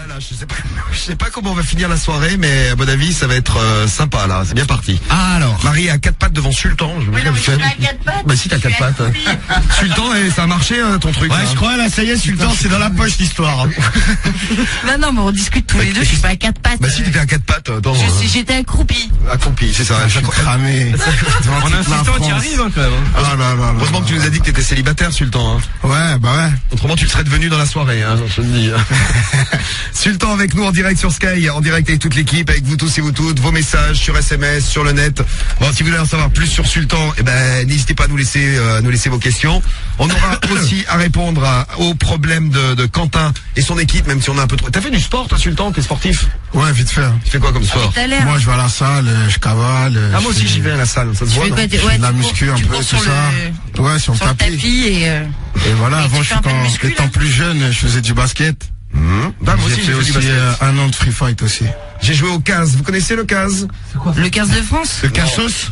Là, je sais pas comment on va finir la soirée, mais à mon avis, ça va être sympa là. C'est bien parti. Ah alors, Marie est à 4 pattes devant Sultan. Oui, non, mais je suis pas à 4 pattes. Bah si, t'as 4 pattes. Sultan, et ça a marché ton truc. ouais, là. je crois là, ça y est, Sultan, c'est dans la poche l'histoire. Non, mais on discute tous les deux, je suis pas à 4 pattes. Bah si, t'étais à 4 pattes. Attends, J'étais accroupie. accroupi, c'est ça. Je suis cramé. En insistant, tu y arrives quand même. Ah là là. Heureusement que tu nous as dit que t'étais célibataire, Sultan. Hein. Ouais, bah ouais. Autrement, tu serais devenu dans la soirée, hein, je te le dis. Sultan avec nous en direct sur Sky, en direct avec toute l'équipe, avec vous tous et vous toutes, vos messages sur SMS, sur le net. Bon, si vous voulez en savoir plus sur Sultan, eh ben, n'hésitez pas à nous laisser vos questions. On aura aussi à répondre aux problèmes de Quentin et son équipe, même si on a un peu trop. T'as fait du sport, toi, Sultan? T'es sportif? Ouais, vite fait. Tu fais quoi comme sport? T'as l'air. Moi, je vais à la salle, je cavale. Ah, moi aussi, j'y vais à la salle, ça se voit, non? je fais de la muscu un peu, tout ça. Ouais, sur le tapis. Et voilà, et avant, tu fais un peu de muscu, étant là plus jeune, je faisais du basket. Bah, moi aussi, J'ai fait aussi un an de free fight aussi. J'ai joué au CAS. Vous connaissez le CAS? le 15 de France. Le cassos?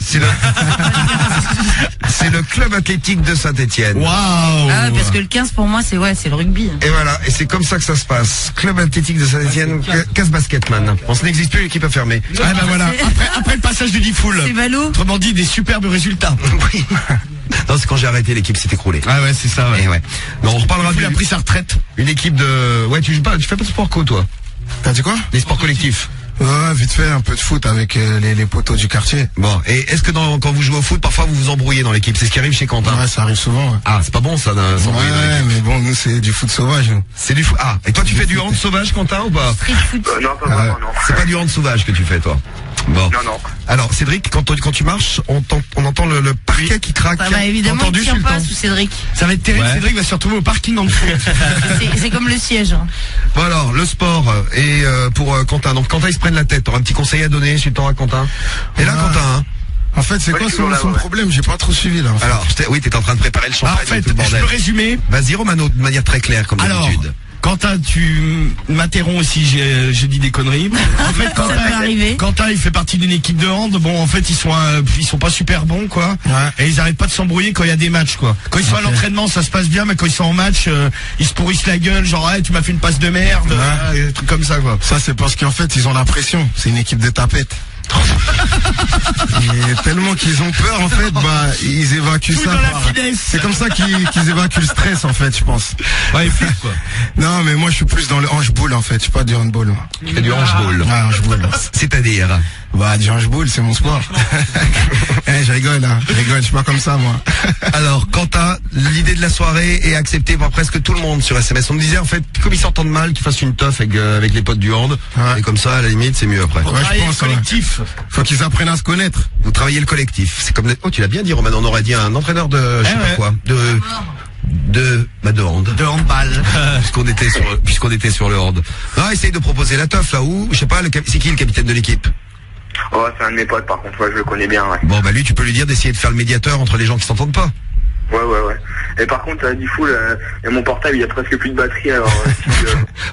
C'est le club athlétique de Saint-Étienne. Waouh! Ah, parce que le 15 pour moi, c'est le rugby. Et voilà, et c'est comme ça que ça se passe. Club athlétique de Saint-Étienne, CAS Basketman. Bon, ça n'existe plus, l'équipe a fermé. Ah bah voilà, après le passage du Difool. C'est Valo. Autrement dit, des superbes résultats. Oui. Non, c'est quand j'ai arrêté, l'équipe s'est écroulée. Ah ouais, c'est ça, ouais. Et ouais. Non, on reparlera Il a pris sa retraite. une équipe de. Ouais, tu fais pas de sport co, toi? T'as dit quoi? Les sports collectifs. Ouais, vite fait, un peu de foot avec les poteaux du quartier. Bon, et est-ce que quand vous jouez au foot, parfois vous vous embrouillez dans l'équipe? C'est ce qui arrive chez Quentin. Ouais, ça arrive souvent. Ouais, Ah, c'est pas bon ça, s'embrouiller dans ouais, l'équipe. mais bon, nous c'est du foot sauvage. Nous. C'est du foot. Ah, et toi tu fais du hand sauvage, Quentin, ou pas? Street foot. Non, pas vraiment, non. C'est pas du hand sauvage que tu fais, toi. Bon. Non. Alors, Cédric, quand tu marches, on entend le parquet qui craque. Bah, évidemment, Entendu, il tient Sultan? pas sous Cédric. Ça va être terrible, Ouais. Cédric va se retrouver au parking en dessous. C'est comme le siège. Hein. Bon alors, le sport et pour Quentin. Donc Quentin, ils se prennent la tête. T'auras un petit conseil à donner, Sultan, à Quentin. Et là, Ouais. Quentin, hein. En fait, c'est Ouais, quoi je suis toujours là, son ouais. problème? J'ai pas trop suivi là. En fait. Alors, oui, t'es en train de préparer le champagne. En fait, et tout le je bordel. peux résumer. Vas-y, Romano, de manière très claire, comme Alors, d'habitude. Quentin, tu m'interromps si je dis des conneries. En fait, Ça peut arriver. Quentin, il fait partie d'une équipe de hand. Bon, en fait, ils sont pas super bons, quoi. Ouais. Et ils arrêtent pas de s'embrouiller quand il y a des matchs, quoi. Quand ils sont à l'entraînement, ça se passe bien, mais quand ils sont en match, ils se pourrissent la gueule, genre, hey, tu m'as fait une passe de merde, des trucs comme ça, quoi. Ça, c'est parce qu'en fait, ils ont la pression. C'est une équipe de tapettes. Et tellement qu'ils ont peur, en fait, bah, ils évacuent Tout ça. dans la finesse. C'est comme ça qu'ils évacuent le stress, en fait, je pense. Ouais, ils flippent, quoi. Non, mais moi, je suis plus dans le handball, en fait. Je suis pas du handball, moi. Tu fais du handball. Ah, handball. C'est-à-dire. Bah, du handball, c'est mon sport. Je rigole, hein. Je suis pas comme ça, moi. Alors, Quentin, l'idée de la soirée est acceptée par presque tout le monde sur SMS. On me disait, en fait, comme ils s'entendent mal, qu'ils fassent une teuf avec les potes du hand. Ouais. Et comme ça, à la limite, c'est mieux après. Ouais, je Travailler pense, collectif. Faut qu'ils apprennent à se connaître. Vous travaillez le collectif. C'est comme, oh, tu l'as bien dit, Roman. On aurait dit un entraîneur de, je sais pas ouais. quoi, de hand. De handball. puisqu'on était sur le hand. Non, essaye de proposer la teuf, là où, je sais pas, c'est qui le capitaine de l'équipe? Oh, c'est un de mes potes, par contre, ouais, je le connais bien, ouais. Bon, bah, lui, tu peux lui dire d'essayer de faire le médiateur entre les gens qui s'entendent pas. Ouais. Et par contre, ça dit fou, et mon portable, il y a presque plus de batterie, alors,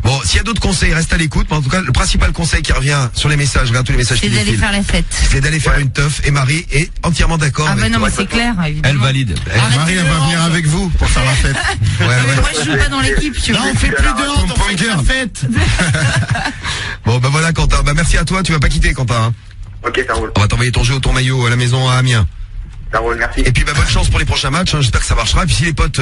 Bon, s'il y a d'autres conseils, reste à l'écoute. Mais en tout cas, le principal conseil qui revient sur les messages, regarde tous les messages C'est qui d'aller défilent, faire la fête. c'est d'aller faire une teuf. Et Marie est entièrement d'accord. Ah avec bah non, toi. mais c'est clair, évidemment. Elle valide. Arrêtez Marie, elle le va hand. venir avec vous pour faire la fête. Ouais, Mais ouais. moi, je joue pas dans l'équipe, tu Non, vois. on fait plus de hand, on fait de la fête. Bon, bah voilà, Quentin. Bah, merci à toi. Tu vas pas quitter, Quentin. Hein. ok, ça roule. On va t'envoyer ton jeu ou ton maillot à la maison à Amiens. Ça roule, merci. Et puis, bah, bonne chance pour les prochains matchs. Hein. J'espère que ça marchera. Et puis, si les potes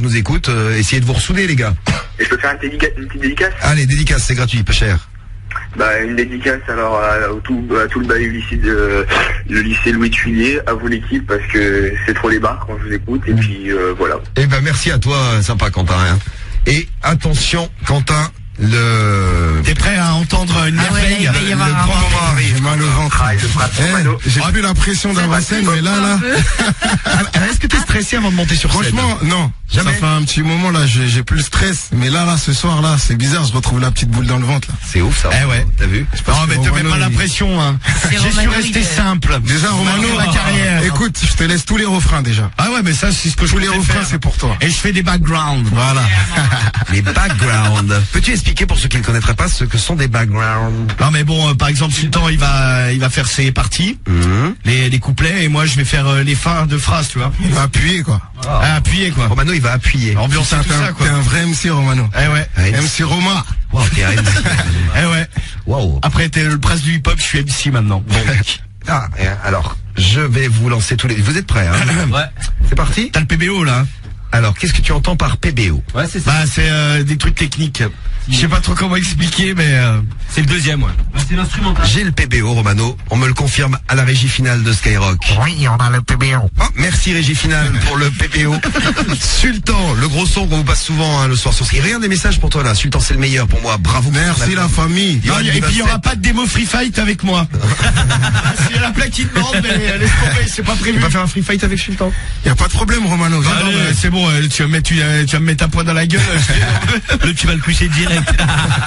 nous écoutent, essayez de vous ressouder, les gars. Et je peux faire une petite dédicace? Allez, dédicace, c'est gratuit, pas cher. Bah, une dédicace, alors, à tout le bas du lycée le lycée Louis de Thuillier, à vous l'équipe, parce que c'est trop les barres quand je vous écoute, et puis, voilà. Eh ben, merci à toi, sympa, Quentin. Hein. Et attention, Quentin, T'es prêt à entendre une Ah ouais, merveille? il va y avoir le un grand moment. moment arrive. J'ai mal au ventre. Ah, je frappe sur Mano. J'ai plus la pression d'un scène, mais là. Est-ce que t'es stressé avant de monter sur scène? Franchement, non. Jamais. Ça fait un petit moment là, j'ai plus le stress. Mais là, ce soir là, c'est bizarre, je retrouve la petite boule dans le ventre là. C'est ouf, ça. Eh ouais. T'as vu? Non, mais te mets Romano, pas la il- pression, hein. C'est J'ai su Romano, rester il- simple. Déjà, Romano, Malgré ma carrière. écoute, je te laisse tous les refrains déjà. Ah ouais, mais ça, c'est ce que je Tous les voulais refrains, faire. c'est pour toi. Et je fais des backgrounds. Voilà. Les backgrounds. Peux-tu expliquer pour ceux qui ne connaîtraient pas ce que sont des backgrounds? Non, mais bon, par exemple, Sultan, il va faire ses parties, les couplets, et moi, je vais faire les fins de phrases, tu vois. Il va appuyer quoi. À appuyer, quoi. Romano, il va appuyer. Ambiance et tout ça, quoi. T'es un vrai MC Romano. Eh ouais. Ouais. MC Roma. Wow, t'es RMC. Eh ouais. Wow. Après, t'es le prince du hip-hop, je suis MC maintenant. Bon. Ah, alors, je vais vous lancer tous les... Vous êtes prêts, hein? Ouais. C'est parti? T'as le PBO, là. Alors, qu'est-ce que tu entends par PBO? Ouais, c'est ça. Bah, c'est des trucs techniques. Je sais pas trop comment expliquer, mais... C'est le deuxième, ouais. Bah, c'est l'instrumental. J'ai le PBO, Romano. On me le confirme à la régie finale de Skyrock. Oui, on a le PBO. Oh, merci régie finale pour le PBO. Sultan, le gros son qu'on vous passe souvent hein, le soir sur Skyrock. Rien des messages pour toi là. Sultan, c'est le meilleur pour moi. Bravo. Merci la famille. Non, et puis il y aura pas de démo free fight avec moi. C'est la plaque qui demande, mais laisse tomber, c'est pas prévu. Tu vas faire un free fight avec Sultan? Y a pas de problème, Romano. Viens Ah dans non, le- mais c'est bon, tu vas me mettre un point dans la gueule. Tu vas le coucher direct.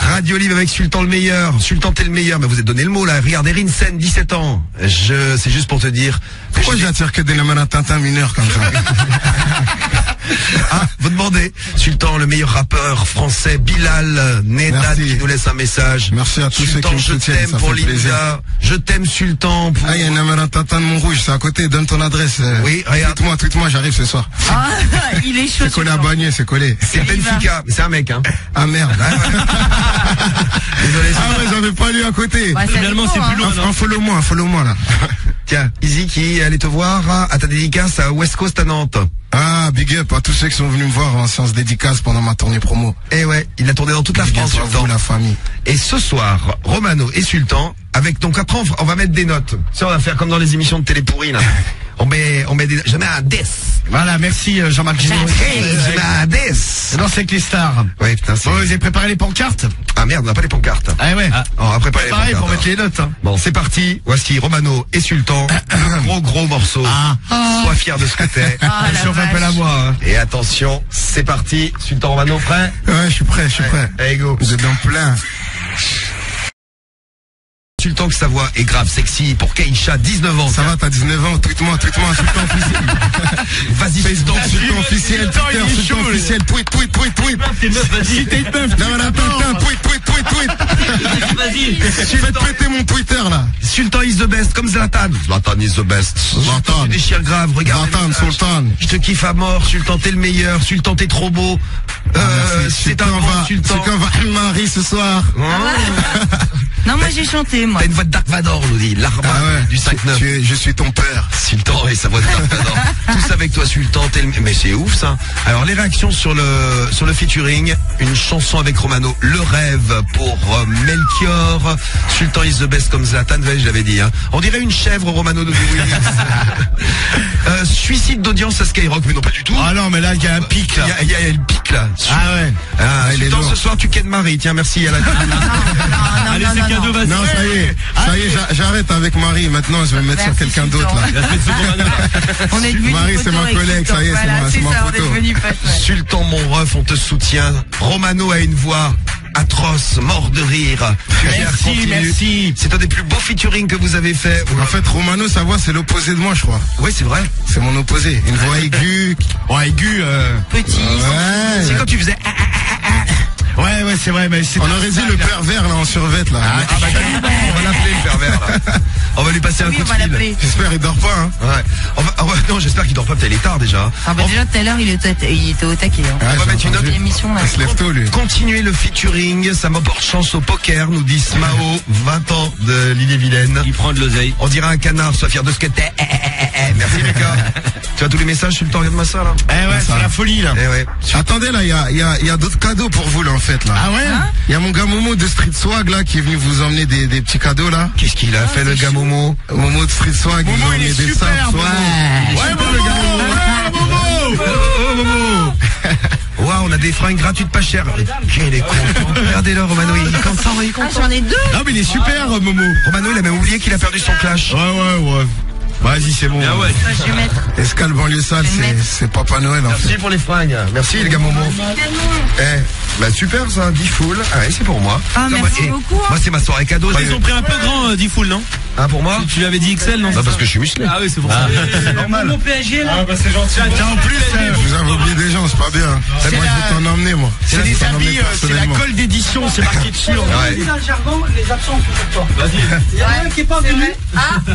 Radio Live avec Sultan le meilleur. Sultan, t'es le meilleur. Mais vous êtes donné le mot là. Regardez Rinsen, 17 ans. C'est juste pour te dire. Pourquoi j'attire que des Tintin mineurs comme ça? Ah, vous demandez. Sultan, le meilleur rappeur français. Bilal, Nedat Merci. qui nous laisse un message. Merci à tous ceux Sultan, qui me je soutiennent, t'aime ça pour fait plaisir. Linda. Je t'aime Sultan pour... Ah, il y a un Tintin de Montrouge, c'est à côté, donne ton adresse. Oui, regarde. Tweet-moi, j'arrive ce soir. Ah, il est chaud. C'est collé à Sultan. Bagneux, c'est collé. C'est Benfica. Mais c'est un mec, hein. Ah merde. Désolé. Ah ouais, j'avais pas lu à côté. Bah, ça Finalement, dépend, c'est hein. plus loin, non? Follow-moi là. Tiens, Izzy qui allait te voir à ta dédicace à West Coast à Nantes. Ah, big up à tous ceux qui sont venus me voir en séance dédicace pendant ma tournée promo. Et ouais, il a tourné dans toute la Big France, up à Sultan. vous, la famille. Et ce soir, Romano et Sultan, avec donc après on va mettre des notes. Ça on va faire comme dans les émissions de télé pourries là. On met des, je mets un 10. Voilà, merci Jean-Marc Généreux. Hey, je mets un 10. Non, c'est avec les stars. Ouais, putain, c'est... Bon, vous avez préparé les pancartes? Ah merde, on n'a pas les pancartes. Ah ouais. On va préparer les Pareil pancartes. pour mettre les notes. Hein. Bon, c'est parti. Voici Romano et Sultan. Le gros morceau. Sois fier de ce que t'es. Ah, la Chauffe un peu la vache. voix. Hein. Et attention, c'est parti. Sultan Romano, prêt? Ouais, je suis prêt. Allez, go. Vous êtes dans plein. Sultan que sa voix est grave sexy pour Keisha, 19 ans. Ça va, t'as 19 ans, tweet-moi, Sultan officiel. Vas-y, Facebook, Sultan. Sultan officiel, Sultan, il Twitter, est Sultan chaud, officiel, tweet. T'es meuf, vas-y. Si t'es une meuf, Non, non, tweet. Vas-y. Faites péter mon Twitter là. Sultan is the best, comme Zlatan. Zlatan is the best. Zlatan. Tu déchires grave, regarde. Zlatan, les messages. Sultan. Je te kiffe à mort, Sultan, t'es le meilleur. Sultan, t'es trop beau. C'est un grand Sultan. C'est quand va Marie ce soir. Non, moi j'ai chanté, moi. T'as une voix de Dark Vador, nous dit l'arbre Ah ouais. du 5-9. Je suis ton père. Sultan et sa voix de Dark Vador. Tous avec toi, Sultan, t'es le... Mais c'est ouf, ça. Alors, les réactions sur le featuring. Une chanson avec Romano. Le rêve pour Melchior. Sultan is the best comme Zlatan. Ouais, je l'avais dit, hein. On dirait une chèvre, Romano de Willis. Suicide d'audience à Skyrock, mais non, pas du tout. Ah non, mais là, il y a un pic, là. Il y a le pic, là. Ah ouais. Ah, il est Sultan, lourd. ce soir, tu ken Marie. Tiens, merci à la... Allez, c'est cadeau, vas-y. Non, ça y est, j'arrête avec Marie. Maintenant, je vais me mettre sur Merci, quelqu'un d'autre là. Sultan. Il va se mettre sur Romano. On est devenu Marie, c'est ma collègue, ça y est, c'est ma ça, photo. on est devenu potes, ouais. Sultan, mon ref, on te soutient. Romano a une voix atroce, mort de rire. Merci. C'est un des plus beaux featuring que vous avez fait. En fait, Romano, sa voix, c'est l'opposé de moi, je crois. Oui, c'est vrai. C'est mon opposé. Une voix aiguë. Oh, aigu. Petit. C'est Ouais. quand tu faisais... Ouais, c'est vrai, mais c'est. On aurait dit le pervers là en survette là. On va l'appeler le pervers là. On va lui passer un Oui, coup on de va fil. l'appeler. J'espère il dort pas hein. Ouais. Non, j'espère qu'il dort pas, peut-être il est tard déjà. Ah bah déjà tout à l'heure il était au taquet. Hein. Ah, On va j'ai mettre une entendu. autre L'émission là. Il se lève tôt lui. Continuez le featuring, ça m'apporte chance au poker, nous dit Smao, 20 ans de l'Ille-et-Vilaine. Il prend de l'oseille. On dirait un canard, sois fier de ce que t'es. Merci les gars. Tu as tous les messages, Sultan, regarde-moi ça là. Eh ouais, c'est la folie, là. Eh ouais. Attendez là, il y a d'autres cadeaux pour vous là en fait là. Ah ouais? Il y a mon gars Momo de Street Swag là qui est venu vous emmener des petits cadeaux là. Qu'est-ce qu'il a fait le gars Momo? Momo de Street Swag, il Momo, nous a il emmené est des super, sapes. Momo. Ouais, Momo! Waouh, on a des fringues gratuites pas chères. Quel est content. Regardez-le, Romano, il est content, il est Ah content. j'en ai deux. Non, mais il est super, Momo. Romano, il a même oublié qu'il a perdu son clash. Ouais. Vas-y, c'est bon. Ah ouais. Bah, je vais mettre. Escale banlieue sale, Je vais mettre. c'est Papa Noël en fait. Merci pour les fringues. Merci les gars Momo. Bah super ça, 10 full. Ah ouais, c'est pour moi. Ah, Ça, merci moi, beaucoup, hein. Moi c'est ma soirée cadeau. Ils ont pris un peu grand, Diffoul, non? Ah, pour moi? Tu lui avais dit XL, non? Bah, parce que je suis musclé. Ah oui, c'est pour ça. Normal. Mon PSG, là. Ah bah c'est gentil. Tiens, en plus, Vous avez oublié des gens, c'est pas bien. Moi, je vais t'en emmener, moi. c'est des Je vais t'en emmener habits, c'est la personnellement. colle d'édition, c'est marqué dessus. Ouais. Dans le jargon, les absents sont pour toi. Vas-y. Il y en a un qui est pas venu.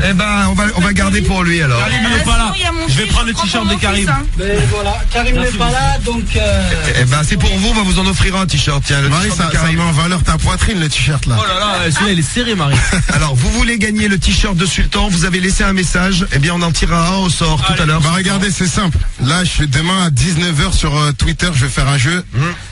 Eh ben, on va garder pour lui, alors. Karim, il est pas là. Je vais prendre le t-shirt de Karim. Mais voilà, Karim n'est pas là, donc. Eh ben, c'est pour vous, on va vous en offrir un t-shirt. Tiens, le Marie, t-shirt de ça Karim. met en valeur ta poitrine, le t-shirt, là. Oh là là, celui-là, il est serré, Marie. Alors, vous voulez gagner le t-shirt de Sultan, vous avez laissé un message, eh bien, on en tirera un au sort tout à l'heure. Bah regardez, c'est simple. Là, demain à 19h sur Twitter, je vais faire un jeu.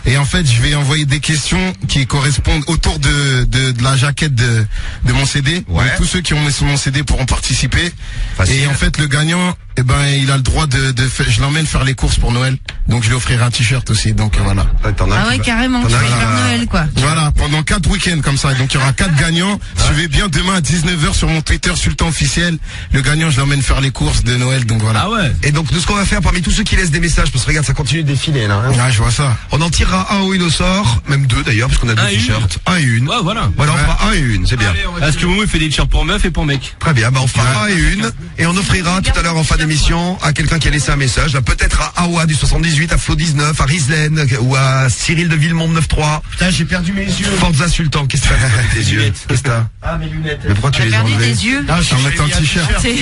Et en fait, je vais envoyer des questions qui correspondent autour de la jaquette de mon CD. Ouais. Donc, tous ceux qui ont mis sur mon CD pourront participer. Facile. Et en fait, le gagnant, eh ben, il a le droit je l'emmène faire les courses pour Noël. Donc, je lui offrirai un t-shirt aussi. Donc, voilà. T'en as un Ah qui ouais, va- carrément. t'en Tu as vas un- faire Noël, quoi. Voilà, pendant 4 week-ends comme ça. Donc il y aura 4 gagnants. Suivez bien demain à 19h sur mon Twitter Sultan officiel. Le gagnant, je l'emmène faire les courses de Noël. Donc voilà. Ah ouais. Et donc, nous, ce qu'on va faire parmi tous ceux qui laissent des messages, parce que regarde, ça continue de défiler, là. hein. Ah, je vois ça. On en tirera un ou une au sort, même deux d'ailleurs, parce qu'on a deux Un et une. t-shirts. Un et une. Ouais, voilà. Voilà, on fera un et une, c'est bien. Est-ce que Momo, il fait des t-shirts pour meuf et pour mec? Très bien, bah on fera un et une, et on offrira tout à l'heure en fin d'émission à quelqu'un qui a laissé un message, là, peut-être à Awa du 78, à Flo 19, à Rizlen, ou à Cyril de Villemont 93. Putain, j'ai perdu mes yeux. Forza Sultan, qu'est-ce que t'as avec tes yeux? Qu'est-ce que t'as? Ah, mes lunettes. Mais pourquoi tu T'as les as perdu enlevés? des yeux. Ah, En mettant un t-shirt. C'est-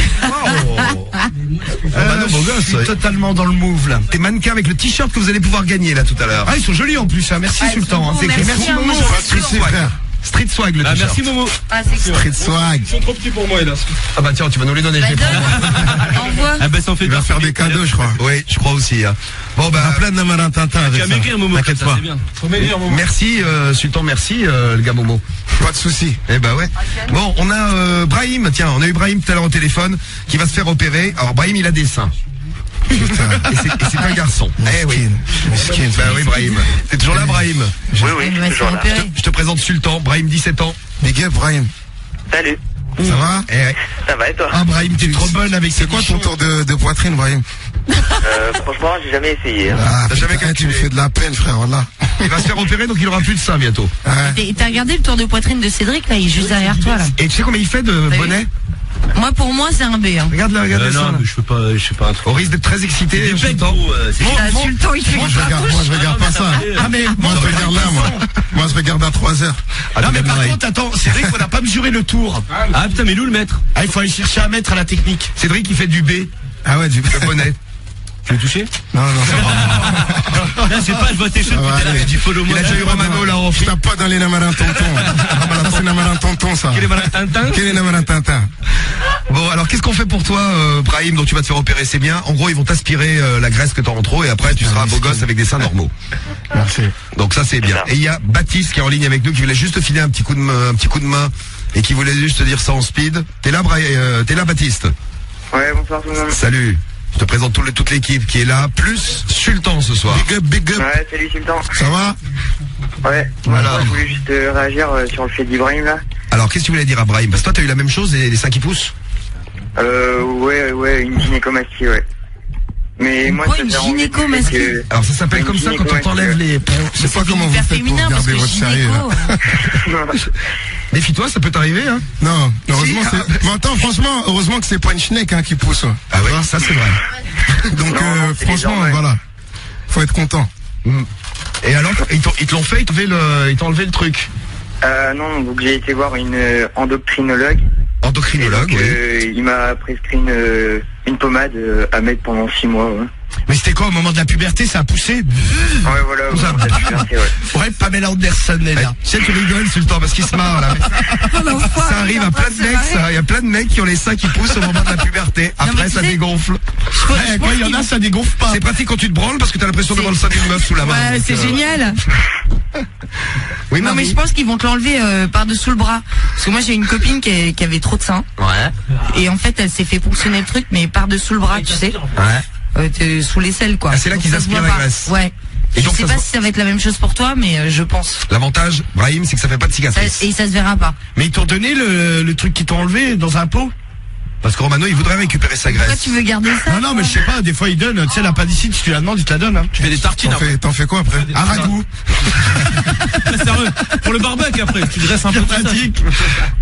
Ah bah non, beau je gosse. suis totalement dans le move, là. T'es mannequin avec le t-shirt que vous allez pouvoir gagner là tout à l'heure. Ah, ils sont jolis en plus, hein. Merci Ah, ils Sultan. sont hein. beaux, C'est écrit. merci, Merci hein, Momo. moi, Pas de soucis, frère. Street swag le Ah, t-shirt. merci Momo. Ah, c'est Street swag. Ils sont trop petits pour moi, hélas. Ah bah tiens, tu vas nous les donner. Bah, je les prends. donne. Envoie. Ah bah ça en fait Il va faire des cadeaux, je crois. Oui, je crois aussi. hein. Bon bah Plein de Namarin Tintin Tu avec vas ça. m'écrire Momo, T'inquiète comme ça, pas. c'est bien. Faut m'écrire Momo. merci Sultan, merci le gars Momo. Pas de soucis. Eh bah ouais. Bon, on a Brahim, tiens, on a eu Brahim tout à l'heure au téléphone qui va se faire opérer. Alors Brahim, il a des seins. Et c'est un garçon. Eh oui. Miskin. Bah oui Brahim. T'es toujours là Brahim? Oui, oui, Il va se toujours faire là. opérer. Je te présente Sultan, Brahim 17 ans. Big up, Brahim. Salut, Ça va? Eh ouais. ça va et toi? Ah, Brahim, t'es trop bonne avec C'est quoi ton tour de poitrine, Brahim? Franchement, j'ai jamais essayé. Hein. Ah, T'as jamais putain, tu calculé. me fais de la peine, frère, voilà. Il va se faire opérer donc il aura plus de seins bientôt. Ouais. T'as regardé le tour de poitrine de Cédric, là, il est juste derrière toi, là. Et tu sais combien il fait de vu bonnet? Moi, pour moi, c'est un B, hein. Regarde là, regarde les seins. Non, là. mais je fais pas un truc. Au risque d'être très excité, Des Sultan. gros, c'est Ah, Sultan, il fait Moi, je regarde pas ça. Ah, mais Moi, je regarde là, moi. Moi, je regarde à 3h. Non, mais par contre, attends, c'est vrai qu'on n'a pas mesuré le tour. Ah putain, mais où le mettre? Ah, il faut aller chercher un mètre à la technique. Cédric, il fait du B, Ah ouais, le bonnet. Tu veux toucher? Non, non, Là, c'est pas, je vois tes cheveux, Ça va putain, là, aller. du follow Il moi. a déjà eu Romano là en je tape pas dans les Namarin Tonton. Ça, c'est Namarin Tonton, ça. Quel est malin Tintin? Quel est Namarin Tintin? Bon, alors qu'est-ce qu'on fait pour toi, Brahim, dont tu vas te faire opérer, c'est bien. En gros, ils vont t'aspirer la graisse que t'as en trop et après tu seras un beau gosse avec des seins normaux. Merci. Donc ça c'est bien. Et il y a Baptiste qui est en ligne avec nous, qui voulait juste te filer un petit coup de main et qui voulait juste te dire ça en speed. T'es là, t'es là, Baptiste? Ouais, bonsoir tout le monde. Salut. Je te présente toute l'équipe qui est là, plus Sultan ce soir. Big up, big up. Ouais, salut Sultan. Ça va? Ouais, Voilà. moi, je voulais juste réagir sur le fait d'Ibrahim là. Alors qu'est-ce que tu voulais dire à Brahim? Parce que toi t'as eu la même chose, les seins qui poussent? Ouais, une gynécomastie, ouais. Mais moi, Quoi, ça une me dérange gynécomastie que- Alors ça s'appelle Une comme ça quand on gynécomastie, t'enlève les... Je sais pas comment vous hyper faites pour féminin, parce garder que votre sérieux. gynéco, Méfie-toi, ça peut t'arriver, hein. Non, heureusement, Si, c'est... Mais attends, franchement, heureusement que c'est pas une schneck, hein, qui pousse. Ah ouais, ça c'est vrai. Donc, Non, c'est franchement, bizarre, ouais. voilà. Faut être content. Et alors, ils te l'ont fait, ils t'ont enlevé le truc. Non, donc j'ai été voir une endocrinologue. Endocrinologue, Et donc, oui. il m'a prescrit une pommade à mettre pendant 6 mois. Ouais, Mais c'était quoi au moment de la puberté? Ça a poussé? ouais voilà. Ça- Ouais, la puberté, ouais. Ouais, Pamela Anderson est là. Tu sais, tu rigoles, Sultan, parce qu'il se marre, là. Ça arrive à plein de mecs, ça. Il y a plein de mecs qui ont les seins qui poussent au moment de la puberté. Après, mais tu ça sais- dégonfle. Ouais, quoi, il y en a, ça dégonfle pas. C'est pratique quand tu te branles parce que t'as l'impression d'avoir le sein d'une meuf sous la main. Ouais, Donc, c'est génial. Oui, Non, mais Marie. je pense qu'ils vont te l'enlever par-dessous le bras. Parce que moi, j'ai une copine qui avait trop de seins. Ouais. Et en fait, elle s'est fait ponctionner le truc, mais par-dessous le bras, tu sais. Ouais. Sous l'aisselle, quoi. Ah, c'est là Donc, qu'ils ça se aspirent voit la pas. graisse. Ouais. Et Je donc, sais ça pas se si ça va être la même chose pour toi, mais je pense. L'avantage, Brahim, c'est que ça fait pas de Ça- cicatrice. et ça se verra pas. Mais ils t'ont donné le truc qu'ils t'ont enlevé dans un pot? Parce que Romano, il voudrait récupérer sa Pourquoi graisse. tu veux garder ça? Non, mais je sais pas, des fois ils donnent, tu sais, la padicite, si tu la demandes, ils te la donnent, hein. Tu fais des tartines après. T'en fais quoi après? Un ragoût. Ah, sérieux. Pour le barbecue après, tu dresses un peu tout ça. Pratique.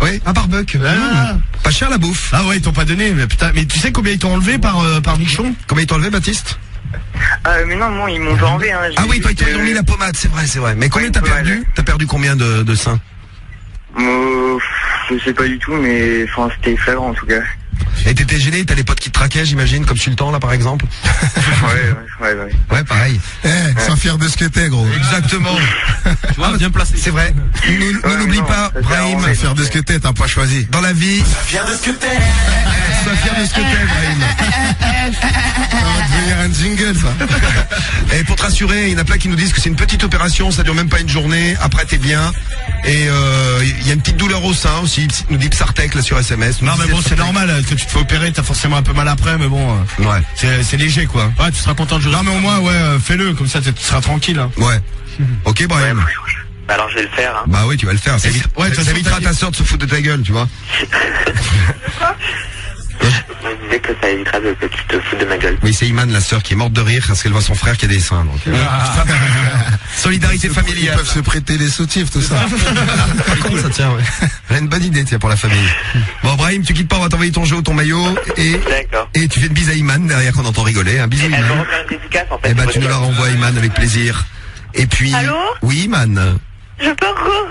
Oui, un barbecue. Ah. Pas cher la bouffe. Ah ouais, ils t'ont pas donné, mais putain, mais tu sais combien ils t'ont enlevé par Michon? Combien ils t'ont enlevé, Baptiste? Mais non, moi, ils m'ont pas enlevé. Hein. Ah oui, toi, ils t'ont mis la pommade, c'est vrai. Mais combien t'as perdu? T'as perdu combien de seins? Je sais pas du tout, mais enfin, c'était flagrant en tout cas. Et t'étais gêné, t'as les potes qui te traquaient, j'imagine, comme Sultan là par exemple. Ouais. Ouais, pareil. Sois fier de ce que t'es, gros. Exactement. Tu vois, bien placé. C'est vrai. N'oublie pas, Brahim, Sois fier de ce que t'es, t'as pas choisi. dans la vie. Sois fier de ce que t'es, Brahim. Ça va devenir un jingle, ça. Et pour te rassurer, il y en a plein qui nous disent que c'est une petite opération, ça dure même pas une journée, après t'es bien. Et il y a une petite douleur au sein aussi, nous dit Psartek là sur SMS. Non, mais bon, c'est normal, que tu te fais opérer, t'as forcément un peu mal après, mais bon, Ouais. c'est léger, quoi. Ouais, tu seras content de jouer. Non, mais au moins, ouais, fais-le, comme ça, tu seras tranquille, hein. Ouais. Ok, Brahim. Alors je vais le faire. Hein. Bah oui, tu vas le faire. Ça évitera ta sœur de se foutre de ta gueule, tu vois. Je disais que ça évitera que tu te fous de ma gueule. Oui, c'est Iman, la sœur, qui est morte de rire parce qu'elle voit son frère qui a des seins. Donc, solidarité Ils familiale. peuvent se prêter les soutifs, tout ça. Par contre, ça tient, ouais. Elle a une bonne idée, tiens, pour la famille. Bon, Brahim, tu quittes pas, on va t'envoyer ton jeu ou ton maillot D'accord. et tu fais une bise à Iman derrière qu'on entend rigoler. Un bisou, Elle va Iman. refaire une dédicace en fait. Eh ben, tu nous la renvoies, Iman, avec plaisir. Et puis. Allô? Oui, Iman. Je peux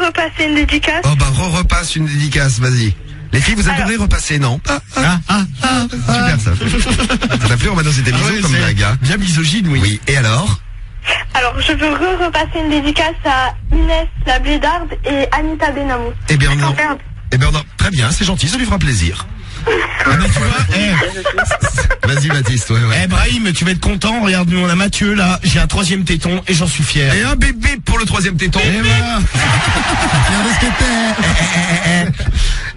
repasser une dédicace? Oh, bah, repasse une dédicace, vas-y. Les filles, vous adorez repasser, non? Super, ça. Ça t'a plu, on va dans cette émission comme blague, hein? Bien misogyne, oui. Oui, et alors? Alors, je veux repasser une dédicace à Inès la Blédarde et Anita Benamou. Eh bien, non. Sans perdre. Eh ben, non. Très bien, c'est gentil, ça lui fera plaisir. Ah, mais tu vois, Vas-y, Baptiste, ouais. Brahim, tu vas être content, regarde, nous, on a Mathieu, là, j'ai un 3e téton, et j'en suis fier. Et un bébé pour le 3e téton. Et voilà. Fier de ce que t'es.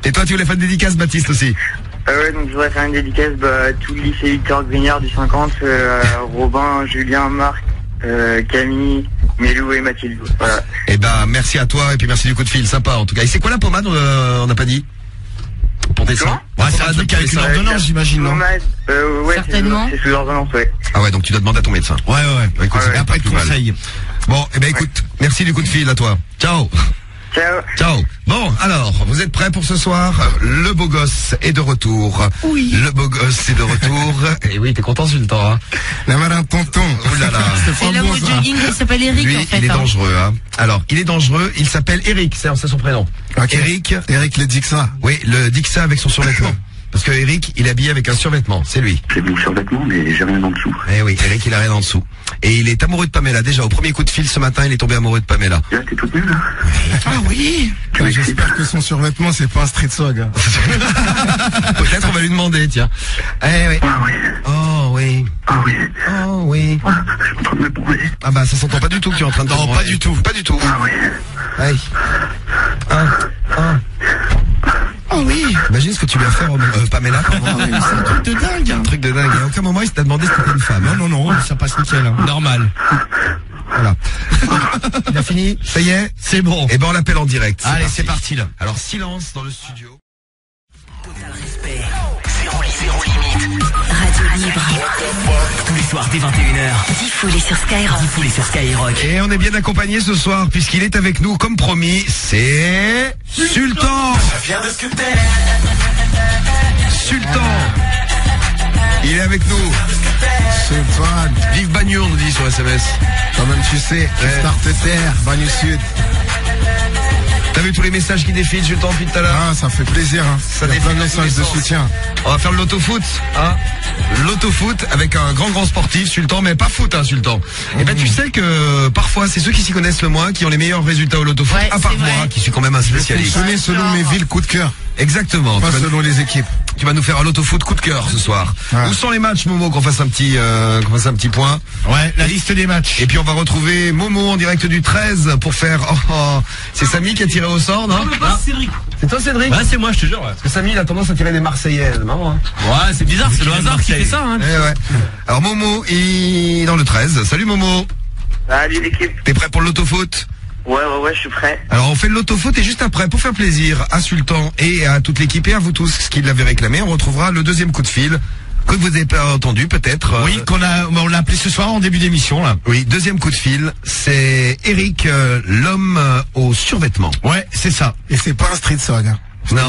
Et toi, tu voulais faire une dédicace, Baptiste, aussi? Ouais, donc je voudrais faire une dédicace à tout le lycée Victor Grignard du 50, Robin, Julien, Marc, Camille, Mélou et Mathilde. Voilà. Eh ben, merci à toi, et puis merci du coup de fil, sympa, en tout cas. Et c'est quoi la pommade, on n'a pas dit? Pour tes seins? Ouais, c'est un truc avec une ordonnance, j'imagine, non? Ouais, Certainement. c'est sous ordonnance, ouais. Ah ouais, donc tu dois demander à ton médecin. Ouais. Écoute, c'est Et après, pas de plus mal. conseils. Bon, eh ben, écoute, merci du coup de fil à toi. Ciao. Ciao. Ciao. Bon, alors, vous êtes prêts pour ce soir? Le beau gosse est de retour. Oui. Le beau gosse est de retour. Et oui, t'es content sur le temps, hein? La malin tonton. Oh là là. C'est l'homme au jogging, il s'appelle Eric, Lui, en fait. il est hein. dangereux, hein. Alors, il est dangereux, il s'appelle Eric, c'est son prénom. Ok. Eric, Eric le Dixa. oui, le Dixa avec son survêtement. Parce que Eric, il est habillé avec un survêtement, c'est lui. J'ai mis le survêtement, mais j'ai rien en dessous. Eh oui, Eric, il a rien en dessous. Et il est amoureux de Pamela. Déjà, au premier coup de fil ce matin, il est tombé amoureux de Pamela. Là, t'es toute nue, là? Ah oui. J'espère que son survêtement, c'est pas un street swag. Hein. Peut-être on va lui demander, tiens. Eh oui. Ah oui. Oh oui. Ah oui. Oh oui. Ah, je suis en train de me branler. Ah bah ça s'entend pas du tout que tu es en train de... Non, te pas du tout. Pas du tout. Ah oui. Aïe. Oh oui. Imagine ce que tu lui as fait, Pamela. C'est un truc de dingue. Un truc de dingue. À aucun moment il t'a demandé si t'étais une femme. hein. Non, ça passe nickel. Hein. Normal. Voilà. Il a fini. Ça y est. C'est bon. Eh ben on l'appelle en direct. Allez, c'est parti là. Alors silence dans le studio. Total respect. Zéro limite. Radio libre. Tous les soirs dès 21h. Diffoulé sur Skyrock. Diffoulé sur Skyrock. Et on est bien accompagné ce soir puisqu'il est avec nous comme promis. C'est Sultan. Sultan. Il est avec nous. Sultan. Vive Bagnour, nous dit sur SMS. Toi-même, tu sais, Start Terre, Bagnou Sud. T'as vu tous les messages qui défilent, Sultan, depuis tout à l'heure? Ah, ça fait plaisir, hein. Ça Il y a plein de défile dans tous messages les de sens. soutien. On va faire le loto-foot, hein? Loto-foot avec un grand sportif, Sultan, mais pas foot, hein, Sultan. Et ben, tu sais que parfois, c'est ceux qui s'y connaissent le moins qui ont les meilleurs résultats au loto-foot, Ouais, à part c'est moi, vrai. qui suis quand même un spécialiste. Fonctionner selon mes villes coup de cœur, Exactement. pas selon les équipes. Tu vas nous faire un loto-foot coup de cœur ce soir. Ouais. Où sont les matchs, Momo, qu'on fasse un petit point? Ouais, la liste des matchs. Et puis on va retrouver Momo en direct du 13 pour faire... c'est Samy qui a tiré au sort, non? Cédric. C'est toi, Cédric? Ouais, c'est moi, je te jure. Ouais, Parce que Samy, il a tendance à tirer des Marseillaises, marrant, hein? ouais c'est bizarre, c'est le hasard qui fait ça. Hein. Eh ouais. Alors Momo est dans le 13. Salut Momo. Salut l'équipe. T'es prêt pour le loto-foot? Ouais, je suis prêt. Alors on fait le loto-foot et juste après, pour faire plaisir à Sultan et à toute l'équipe et à vous tous qui l'avez réclamé, on retrouvera le deuxième coup de fil que vous avez pas entendu peut-être. Oui, on l'a appelé ce soir en début d'émission là. Oui, deuxième coup de fil, c'est Eric, l'homme aux survêtements. Ouais, c'est ça. Et c'est pas un street swag. Hein. Non,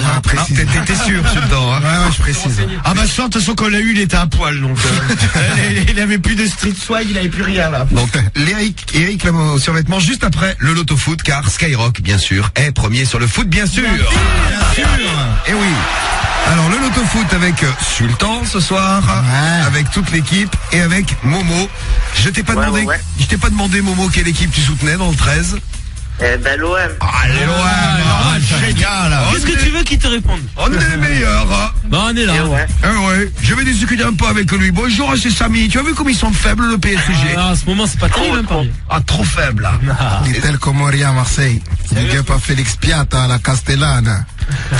t'es sûr, Sultan. Hein. Ouais, je précise. Ah bah ça, de toute façon, quand on l'a eu, il était à poil, donc il avait plus de street swag, il avait plus rien là. Donc Eric l'homme aux survêtements juste après le loto-foot, car Skyrock, bien sûr, est premier sur le foot, bien sûr. Bien sûr. Et oui. Alors le loto-foot avec Sultan ce soir, avec toute l'équipe et avec Momo. Je t'ai pas demandé Momo quelle équipe tu soutenais dans le 13. L'OM. Allez l'OM, génial. Qu'est-ce que tu veux qu'il te réponde? On est les meilleurs. Hein. Bah on est là. Ouais. Je vais discuter un peu avec lui. Bonjour, c'est Samy. Tu as vu comme ils sont faibles le PSG? En ce moment c'est pas terrible Paris. Ah, trop faible là. Dit-elle Comoria à Marseille. Big up à Félix Piata à la Castellane.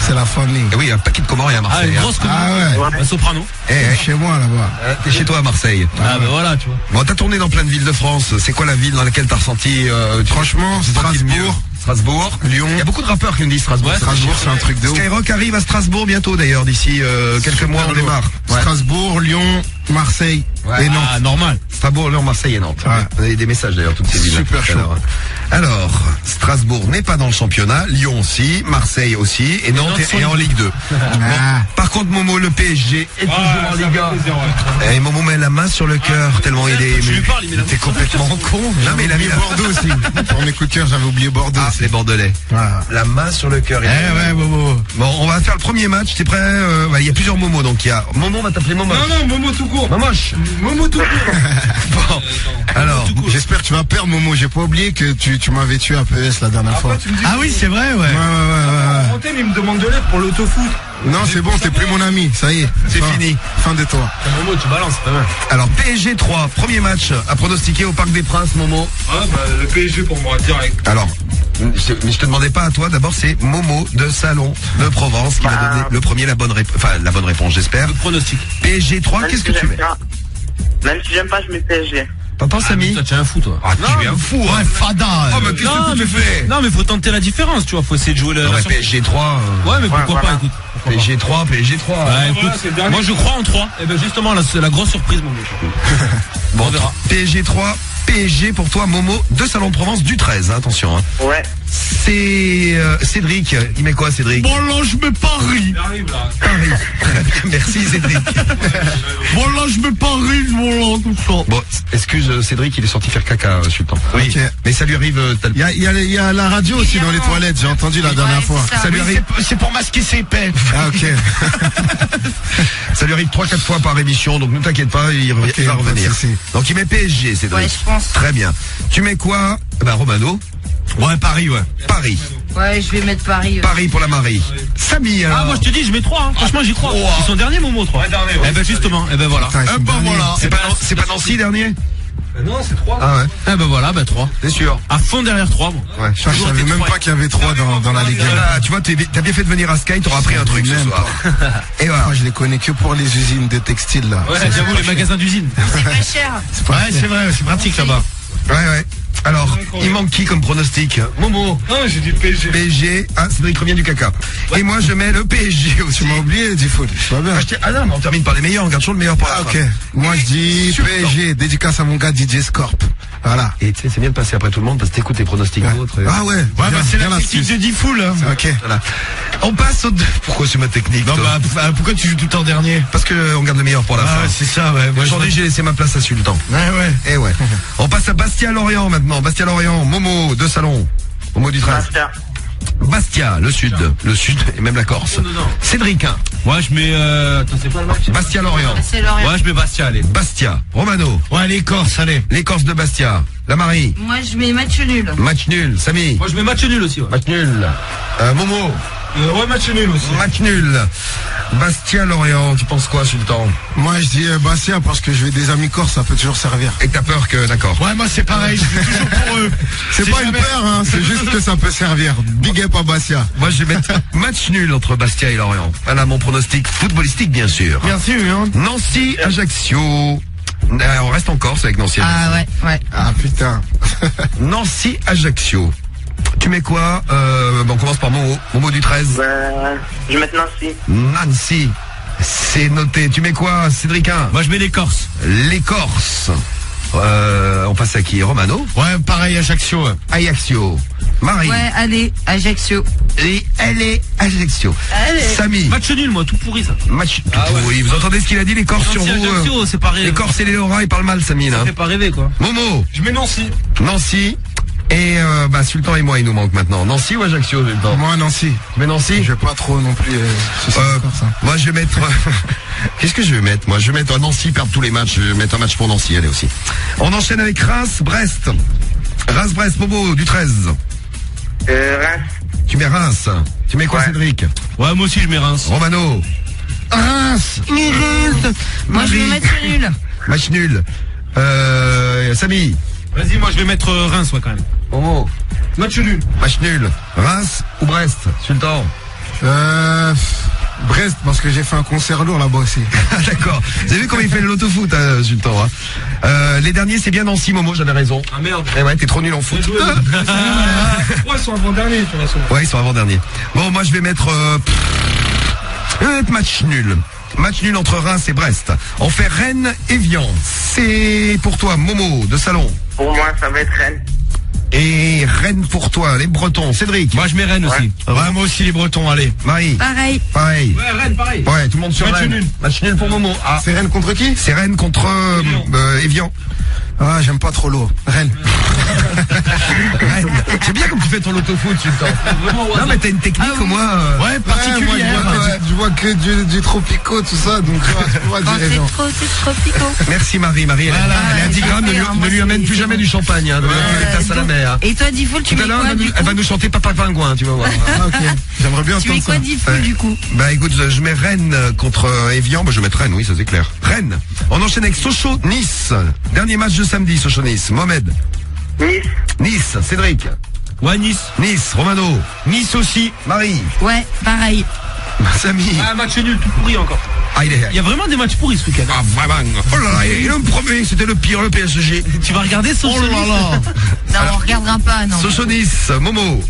C'est la famille. Et oui, un paquet de Comoriens à Marseille. Une grosse ouais. Un soprano. Chez moi là-bas. T'es chez toi à Marseille. Ah bah voilà, tu vois. Bon, t'as tourné dans plein de villes de France. C'est quoi la ville dans laquelle t'as ressenti franchement, Strasbourg, Lyon. Il y a beaucoup de rappeurs qui me disent Strasbourg. Ouais, Strasbourg, c'est un truc de ouf. Skyrock arrive à Strasbourg bientôt d'ailleurs, d'ici quelques mois on démarre. Ouais. Strasbourg, Lyon, Marseille et Nantes. Ah, normal. Strasbourg, Lyon, Marseille et Nantes. Ouais. Vous avez des messages d'ailleurs, toutes ces villes. Super chaud. Alors, Strasbourg n'est pas dans le championnat, Lyon aussi, Marseille aussi, et Nantes est en Ligue 2. Bon, par contre, Momo, le PSG est toujours en Ligue 1. Et Momo met la main sur le cœur, tellement il est ému. T'es complètement con. Non, mais il a mis Bordeaux aussi. Pour mes coups de cœur, j'avais oublié Bordeaux. Ah, les Bordelais. Voilà. La main sur le cœur. Ouais, Momo. Bon, on va faire le premier match, t'es prêt? Il y a plusieurs Momo, donc il y a... Momo, on va t'appeler Momo. Non, Momo tout court. Momoche. Momo tout court. Bon, alors... J'espère que tu vas perdre, Momo. J'ai pas oublié que tu m'avais tué à PES la dernière fois. Ah oui, c'est vrai, ouais. Ouais. Il me demande de l'aide pour l'autofoot. Non, c'est bon, t'es plus mon ami. Ça y est. C'est fini. Fin de toi. Momo, tu balances, pas mal. Alors, PSG 3, premier match à pronostiquer au Parc des Princes, Momo. Ah bah le PSG pour moi, direct. Alors, mais je te demandais pas à toi, d'abord c'est Momo de Salon de Provence qui va donner le premier la bonne réponse, j'espère. Le pronostic. PSG 3, qu'est-ce que tu mets? Même si j'aime pas, je mets PSG. T'entends, Samy? Toi, tu es un fou, toi. Ah, tu es un fou, hein. Ouais, fada. Oh, mais qu'est-ce que tu fais? Non, mais faut tenter la différence, tu vois. Faut essayer de jouer Non, mais PSG 3. Ouais, mais pourquoi pas, écoute. PSG 3. Bah, écoute, moi je crois en 3. Et ben justement, là, c'est la grosse surprise, mon gars. Bon, on verra. PSG 3, PSG pour toi, Momo de Salon de Provence du 13, hein, attention. Hein. Ouais. C'est Cédric. Il met quoi, Cédric? Bon, là, je mets Paris. Paris. Très bien, merci, Cédric. Bon, là, je mets Paris, bon, là, tout ça. Bon, excuse Cédric, il est sorti faire caca, Sultan. Oui. Okay. Mais ça lui arrive. Il y a la radio aussi dans les toilettes, j'ai entendu la dernière fois. Ça lui arrive. C'est pour masquer ses pets. Ah, ok. Ça lui arrive 3-4 fois par émission, donc ne t'inquiète pas, il va revenir. Donc il met PSG, Cédric. Ouais, je pense. Très bien. Tu mets quoi? Bah, Romano. Ouais, Paris, ouais. Paris. Ouais, je vais mettre Paris. Paris pour la Marie. Samy, alors. Ah, moi je te dis, je mets 3. Hein. Franchement, j'y crois. Ils sont derniers, Momo, 3. Eh ben justement, eh ben voilà. Voilà. C'est pas Nancy dernier? Non, c'est 3. Ah ouais. Eh ben voilà, bah 3. C'est sûr. À fond derrière 3, bon. Ouais. Je savais même pas qu'il y avait 3 dans la Ligue 1. Voilà, tu vois, t'as bien fait de venir à Sky, t'auras appris un truc ce soir. Et voilà. Moi, je les connais que pour les usines de textiles, là. Ouais, j'avoue, les magasins d'usine. C'est pas cher. Ouais, c'est vrai, c'est pratique là-bas. Ouais. Alors, il manque qui comme pronostic? Momo. Non, j'ai dit PSG. PSG. Ah, Cédric revient du caca. Et moi, je mets le PSG aussi. Tu m'as oublié, du foot. Pas bien. Ah non, mais on termine par les meilleurs. On garde toujours le meilleur pour la fin. Ok. Moi, je dis PSG. Dédicace à mon gars DJ Scorp. Voilà. Et tu sais, c'est bien de passer après tout le monde parce que t'écoutes les pronostics d'autres. Ah ouais. Ouais, bah c'est la technique de D-Full. Hein. Ok. Voilà. On passe au... Pourquoi c'est ma technique? Non, bah, pourquoi tu joues tout le temps dernier? Parce que on garde le meilleur pour la fin. Ouais, c'est ça, ouais. Aujourd'hui, j'ai laissé ma place à Sultan. Ouais. Et ouais. On passe à Bastia-Lorient maintenant. Bastia-Lorient, Momo de Salon. Momo du 13. Bastia, le sud et même la Corse. Cédric, hein. Moi je mets attends, c'est pas le match. Bastia-Lorient. C'est Lorient. Ouais, je mets Bastia, allez. Bastia, Romano. Ouais, les Corses, allez. Les Corses de Bastia. La Marie. Moi, je mets match nul. Match nul. Samy. Moi je mets match nul aussi, ouais. Match nul. Momo. Ouais, match nul aussi. Match nul. Bastia-Lorient, tu penses quoi, Sultan? Moi, je dis Bastia parce que je vais des amis corses, ça peut toujours servir. Et t'as peur que, d'accord. Ouais, moi c'est pareil, je suis toujours pour eux. C'est pas une peur, hein, c'est juste que ça peut servir. Big up à Bastia. Moi, je vais mettre match nul entre Bastia et Lorient. Voilà mon pronostic footballistique, bien sûr. Bien sûr, hein. Nancy-Ajaccio. On reste en Corse avec Nancy. Ah ouais. Ah putain. Nancy-Ajaccio. Tu mets quoi On commence par Momo. Momo du 13. Je vais mettre Nancy. Nancy. C'est noté. Tu mets quoi, Cédricin? Moi, je mets les Corses. Les Corses. On passe à qui? Romano? Ouais, pareil, Ajaccio. Ajaccio. Marie. Ouais, allez, Ajaccio. Et elle est Ajaccio. Allez. Samy. Match nul, moi, tout pourri, ça. Match tout pourri. Vous entendez ce qu'il a dit, les Corses sur vous? Ajaccio, c'est pas Les Corses et les Lorrains, ils parlent mal, Samy, là. Ça fait pas rêver, quoi. Momo. Je mets Nancy. Nancy. Et Sultan et moi, il nous manque maintenant. Nancy ou Ajaccio, Sultan? Moi, Nancy. Tu mets Nancy? Je vais pas trop non plus. Moi, je vais mettre. Qu'est-ce que je vais mettre? Moi, je vais mettre Nancy perdre tous les matchs. Je vais mettre un match pour Nancy, allez aussi. On enchaîne avec Reims-Brest. Reims-Brest, Momo du 13. Reims. Tu mets Reims. Tu mets quoi, Cédric? Ouais, moi aussi, je mets Reims. Romano. Reims. Moi, je vais mettre nul. Match nul. Samy. Vas-y, moi, je vais mettre Reims, ouais, quand même. Momo. Match nul. Match nul. Reims ou Brest? Sultan. Brest, parce que j'ai fait un concert lourd là-bas aussi. D'accord. Vous avez vu comment il fait le loto-foot, Sultan, hein. Les derniers, c'est bien Nancy, Momo, j'avais raison. Ah merde. Eh ouais, t'es trop nul en foot. Ouais, ils sont avant-derniers, de toute façon. Ouais, ils sont avant-derniers. Bon, moi, je vais mettre match nul. Match nul entre Reims et Brest. On fait Rennes et Vian. C'est pour toi, Momo, de Salon. Pour moi, ça va être Rennes. Et Rennes pour toi, les Bretons. Cédric. Moi, je mets Rennes aussi. Ouais, moi aussi, les Bretons, allez. Marie. Pareil. Pareil. Ouais, Rennes, pareil. Ouais, tout le monde sur Match Rennes. nul. Match nul pour Momo. Ah. C'est Rennes contre qui? C'est Rennes contre Evian. Ah, j'aime pas trop l'eau. Rennes. Rennes. C'est bien comme tu fais ton loto-foot, Sultan. Non, mais t'as une technique au moins. Ouais, particulière. Je vois que du tropico, tout ça, donc tu vois, je peux pas Quand dire c'est non. trop, c'est trop picot. Merci Marie. Marie, elle est à 10 grammes, ne lui amène plus jamais du champagne, hein, de tasse à la mer. Et toi, Diffoul, tu Tout mets à l'heure, quoi, du elle va coup? nous chanter Papa Pingouin, tu vas voir. Ah, ok. J'aimerais bien Tu mets entendre quoi, ça. Diffoul, du coup? Bah écoute, je mets Rennes contre Evian, je vais mettre Rennes, oui, ça c'est clair. Rennes. On enchaîne avec Sochaux-Nice. Dernier match de samedi, Sochaux-Nice. Mohamed. Nice. Nice, Cédric. Ouais, Nice. Nice, Romano. Nice aussi. Marie. Ouais, pareil. Samy. Ah, match nul, tout pourri encore. Ah, il Il y a vraiment des matchs pourris ce week-end. Ah, vraiment. Oh là là, et le premier, c'était le pire, le PSG. Tu vas regarder Oh là là. Non, on regardera pas, non. Sochaux-Nice, Momo.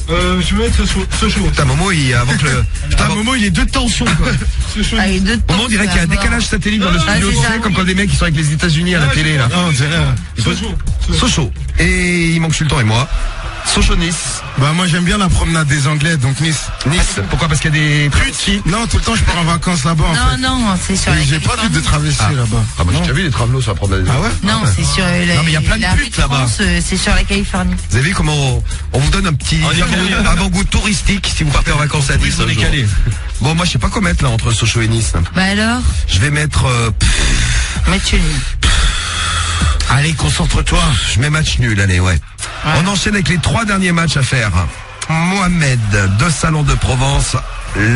Je vais mettre Sochaux. Putain, Momo, avant que le... Putain, Momo, il est de tension, quoi. Sochaux. Allez, deux temps, Momo, on dirait qu'il y a un ça va. décalage satellite dans le studio, c'est tu ça. sais, comme quand des mecs qui sont avec les États-Unis à la télé, là. Non, c'est rien. Sochaux. Sochaux. Et il manque Sultan et moi. Sochaux-Nice. Bah, moi, j'aime bien la promenade des Anglais, donc Nice. Nice. Pourquoi? Parce qu'il y a des putes. Non, tout le temps, je pars en vacances là-bas, en fait. Non, non, c'est sur la Et j'ai pas vu de travesti là-bas. Ah, bah, j'ai déjà vu des travelots sur la promenade des Ah ouais? Non, c'est sur la, Non, mais il y a plein de la putes, rue de là-bas. France, c'est sur la Californie. Vous avez vu comment on vous donne un petit avant-goût touristique si vous partez en vacances à Nice. on est calé. Bon, moi, je sais pas quoi mettre là entre Sochaux et Nice. Bah alors, Je vais mettre. match nul. Allez, concentre-toi. Je mets match nul, allez, ouais. On enchaîne avec les 3 derniers matchs à faire. Mohamed de Salon de Provence,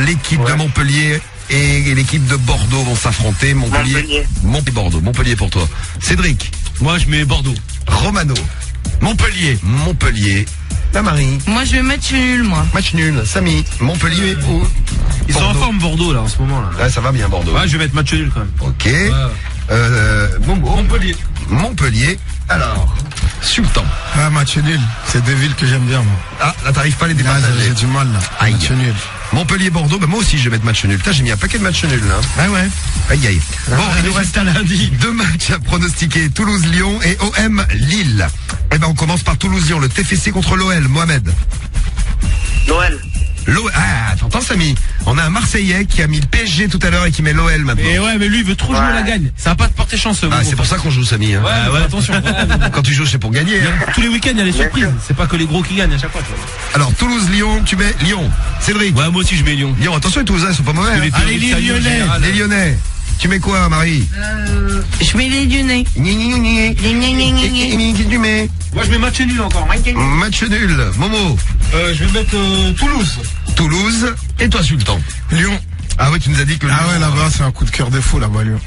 l'équipe de Montpellier et l'équipe de Bordeaux vont s'affronter. Montpellier. Bordeaux. Montpellier pour toi. Cédric. Moi, je mets Bordeaux. Romano. Montpellier. La Marie. Moi, je vais match nul, moi. Match nul. Samy. Montpellier ou Ils sont en Bordeaux. forme, Bordeaux, là, en ce moment, là. Ouais, ça va bien, Bordeaux. Ouais, je vais mettre match nul, quand même. Ok. Momo. Montpellier. Alors, Sultan. Ah, match nul. C'est deux villes que j'aime bien, moi. Ah, là, t'arrives pas à les Ah, départager. j'ai du mal, là. Aïe. Match nul. Montpellier-Bordeaux, bah moi aussi je vais mettre match nul. Putain, j'ai mis un paquet de matchs nuls là. Ah ouais. Aïe aïe. Bon, il nous reste à lundi. 2 matchs à pronostiquer. Toulouse-Lyon et OM Lille. Eh ben on commence par Toulouse-Lyon, le TFC contre l'OL. Mohamed. Noël. Ah, t'entends Samy? On a un Marseillais qui a mis le PSG tout à l'heure et qui met l'OL maintenant. Et ouais, mais lui, il veut trop jouer la gagne. Ça va pas te porter chance, Ah, c'est pour ça qu'on joue Samy. Hein. Ouais, attention. Quand tu joues, c'est pour gagner. Hein. Tous les week-ends, il y a les surprises. C'est pas que les gros qui gagnent à chaque fois. Tu vois. Alors, Toulouse-Lyon, tu mets Lyon. Cédric. Ouais, moi aussi, je mets Lyon. Lyon, attention, les Toulousains, ils sont pas mauvais. Parce que Hein. les Allez, les Toulousains, Lyonnais. en général, Les Lyonnais. Tu mets quoi, Marie? Je mets les Lyonnais. Qui tu mets? Moi, je mets match nul encore. Match nul. Momo. Je vais mettre Toulouse. Toulouse. Et toi, Sultan? Lyon. Ah oui, tu nous as dit que Ah ouais, là-bas, c'est un coup de cœur de fou, là-bas, Lyon.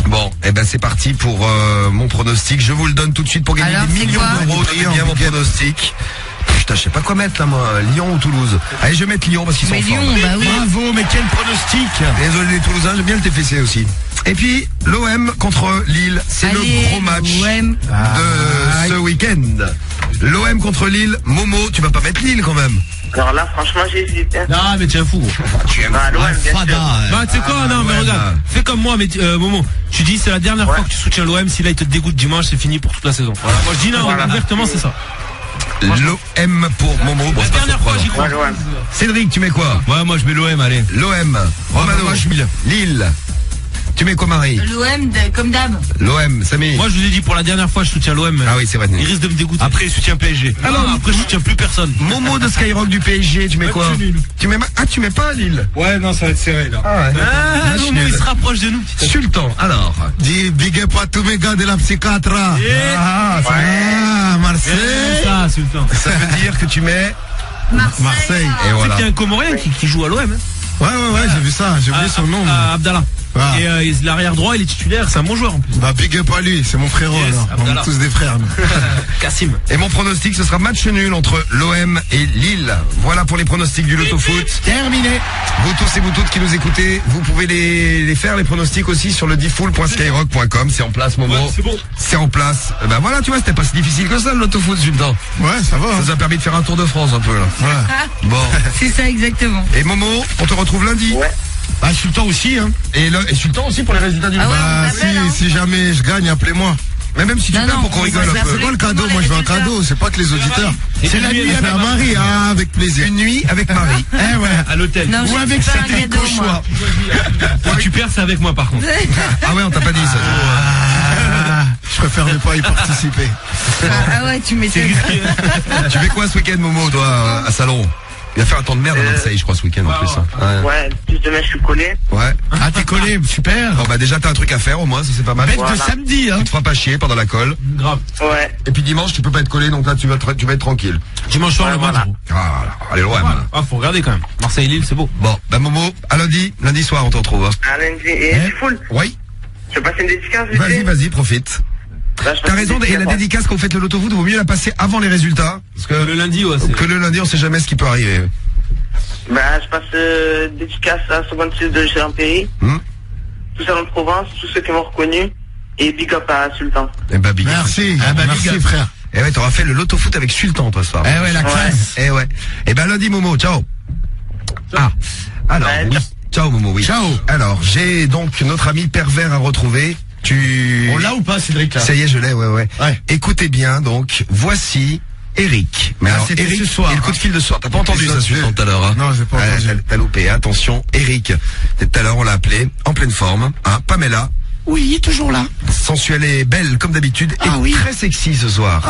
Bon, eh ben c'est parti pour mon pronostic. Je vous le donne tout de suite pour gagner Alors, des c'est millions quoi d'euros. Tenez bien mon pronostic. Putain, je sais pas quoi mettre là, moi. Lyon ou Toulouse? Allez, je vais mettre Lyon parce qu'ils sont Mais forts. Lyon, bah oui. Bravo, mais quel pronostic. Désolé les Toulousains, j'aime bien le TFC aussi. Et puis, l'OM contre Lille, c'est le Allez, gros match l'OM. de ce week-end. L'OM contre Lille. Momo, tu vas pas mettre Lille quand même. Alors là, franchement, j'hésite. Hein. Ah, mais tu es un fou. Tu aimes Bah, l'OM, bien sûr. Bah, tu sais quoi, non, mais regarde. Fais comme moi, mais Momo. Tu dis, c'est la dernière fois que tu soutiens l'OM. Si là, il te dégoûte dimanche, c'est fini pour toute la saison. Voilà. Moi, je dis non, ouvertement, c'est ça. L'OM pour Momo. Bon, La c'est pas dernière fois, j'y surprenant. crois. Cédric, tu mets quoi? Ouais, moi je mets l'OM, allez. L'OM. Romano, moi, je mets Lille. Tu mets quoi, Marie? L'OM, comme d'hab. L'OM, Samy. Moi, je vous ai dit, pour la dernière fois, je soutiens l'OM. Ah oui, c'est vrai. Il risque de me dégoûter. Après, il soutient PSG. Alors, Après, je soutiens plus personne. Momo de Skyrock du PSG, tu mets quoi? Tu mets tu mets pas Lille? Ouais, non, ça va être serré là. Ah ouais. Ah, Momo, il se rapproche de nous. petit à petit. Sultan, alors. Dis big up à tous mes gars de la psychiatre. Ah, Marseille. C'est ça, Sultan. Ça veut dire que tu mets Marseille. et Tu sais voilà. qu'il y a un Comorien qui joue à l'OM. Hein. Ouais, j'ai vu ça, j'ai oublié son nom. Abdallah. Ah. Et l'arrière droit, il est titulaire, c'est un bon joueur en plus. Bah, big up à lui, c'est mon frérot Yes, alors. On Abdallah. est tous des frères. nous. Kassim. Et mon pronostic, ce sera match nul entre l'OM et Lille. Voilà pour les pronostics du Loto Foot. Terminé. Vous tous et vous toutes qui nous écoutez, vous pouvez les faire, les pronostics aussi sur le difool.skyrock.com. C'est en place, Momo. Ouais, c'est bon. C'est en place. Ben voilà, tu vois, c'était pas si difficile que ça, le Loto Foot, Sultan. Ouais, ça va. Ça nous a permis de faire un tour de France un peu, là. Bon. C'est ça, exactement. Et Momo, on te retrouve lundi. Ouais. Bah, Sultan aussi, hein. Et Sultan aussi pour les résultats du Ah ouais, Bah, on t'appelle, hein. si jamais je gagne, appelez-moi. Mais même si tu Non, perds non, pour qu'on on rigole va un faire peu. C'est quoi le cadeau? Comment Moi, les je veux un résultats cadeau, c'est pas que les auditeurs. C'est la nuit C'est avec à Marie, ah, avec plaisir. Une nuit avec Marie. Eh ouais. À l'hôtel. Non, Ou je avec fais pas un Cédric cadeau, Cauchois. moi. Quand tu perds, c'est avec moi par contre. Ah ouais, on t'a pas dit ça. Je préfère ne pas y participer. Ah ouais, tu m'étonnes. Tu fais quoi ce week-end, Momo, toi, à Salon? Il va faire un temps de merde à Marseille, je crois, ce week-end en plus. Hein. Ouais, plus demain, je suis collé. Ouais. Ah, t'es collé, super. Bon bah déjà t'as un truc à faire au moins, ça c'est pas mal. Bête Voilà. de samedi, hein. Tu te feras pas chier pendant la colle. Grave. Ouais. Et puis dimanche tu peux pas être collé, donc là tu vas être tranquille. Dimanche soir, Ouais, le match. voilà. gros. Ah, allez l'OM. Ah, faut regarder quand même. Marseille-Lille, c'est beau. Bon, bah Momo, à lundi soir on te retrouve. Hein. À lundi. Et je suis full. Oui. Je vais passer une dédicace, vite fait. Vas-y, profite. Là, je passe T'as une raison, et la dédicace. dédicace quand vous faites le Loto Foot, vaut mieux la passer avant les résultats. Parce que Le lundi, ouais. que le lundi on sait jamais ce qui peut arriver. Bah, je passe dédicace à la seconde fils de Gérard Perry. Tout ça en Provence, tous ceux qui m'ont reconnu. Et big up à Sultan. Eh bah big up. Merci. Ah, bah, big Merci, up. frère. Eh ouais, t'auras fait le Loto Foot avec Sultan toi ce soir. Eh ouais, la classe. Eh ouais. Eh ben lundi Momo, ciao. Ah. Alors, Ouais, oui. Ciao Momo, oui. Ciao. Alors, j'ai donc notre ami pervers à retrouver. On l'a ou pas, Cédric, là? Ça y est, je l'ai, ouais. Ouais. Écoutez bien, donc, voici Eric. Mais Ah, alors, c'était Eric, ce soir, et le coup de fil de ce soir. T'as pas entendu ça, Sultan, tout à l'heure, hein? Non, j'ai pas entendu. T'as loupé. Attention, Eric. Tout à l'heure, on l'a appelé, en pleine forme, hein. Pamela. Oui, toujours là. Sensuelle et belle, comme d'habitude. Ah et oui. très sexy ce soir.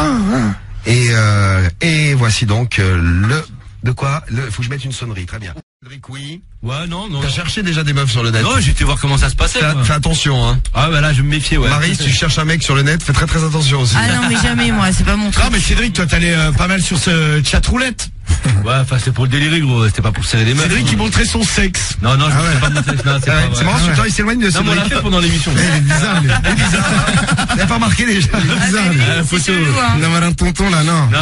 Et voici donc, de quoi? Faut que je mette une sonnerie, très bien. Cédric, oui. Ouais, non. T'as cherché déjà des meufs sur le net. Non, j'étais voir comment ça se passait. quoi. Fais attention, hein. Ah, bah là, je me méfiais, ouais. Marie, si tu cherches un mec sur le net, fais très très attention aussi. Ah non, mais jamais, moi, c'est pas mon truc. Non, mais Cédric, toi, t'allais pas mal sur ce chat roulette. Ouais, enfin, c'était pour le délirer, gros. C'était pas pour serrer des meufs. Cédric, il montrait son sexe. Non, je ne pas monter. Non, c'est Ah ouais, pas c'est marrant, vrai. Sultan, il s'éloigne de Non, mais on l'a Cédric. fait pendant l'émission. Il est bizarre, lui. Vous n'avez pas remarqué les gens. Ah, bah oui, Ah, c'est photo. chelou, hein. Il a un tonton, là, non. Non.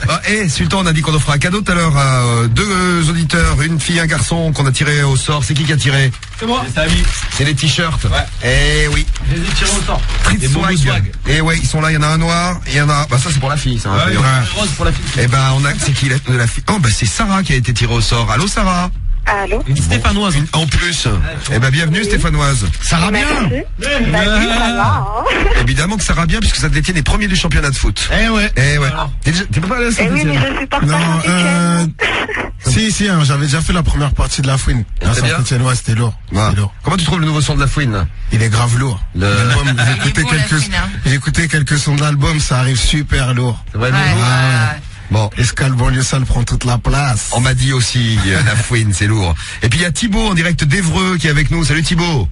Ah, Ah, Sultan, on a dit qu'on offre un cadeau tout à l'heure à deux auditeurs, une fille, un garçon qu'on a tiré au sort. C'est qui a tiré? C'est moi. C'est Samy. C'est les t-shirts. Ouais. Eh oui. Je les ai tirés au sort. Street Des Momo swag. swag. Et ouais, ils sont là, il y en a un noir, et il y en a, bah ça c'est pour la fille, ça. Ouais, rose pour la fille. Eh ben, c'est qui la fille? Oh, bah c'est Sarah qui a été tirée au sort. Allô, Sarah? Allô? Une stéphanoise. En plus. Eh ben, bienvenue, Stéphanoise. Ça va bien. Merci. Salut, ça va, hein? Évidemment que ça va bien, puisque ça te détient les premiers du championnat de foot. Eh ouais. Eh ouais. T'es pas allé à Eh oui, mais Saint-Etienne? je suis pas Non, week-end. si, hein, j'avais déjà fait la première partie de la fouine. Ah, C'était bien Saint-Etienne, ouais, c'était lourd. Ouais. C'était lourd. Comment tu trouves le nouveau son de la fouine, là? Il est grave lourd. L'album, Il est bon, la fouine, hein. j'ai écouté quelques sons d'album, ça arrive super lourd. C'est vrai, Ouais, le nouveau? ouais. Bon. Escale banlieue sale prend toute la place. On m'a dit aussi, la fouine, c'est lourd. Et puis il y a Thibaut en direct d'Evreux qui est avec nous. Salut Thibaut.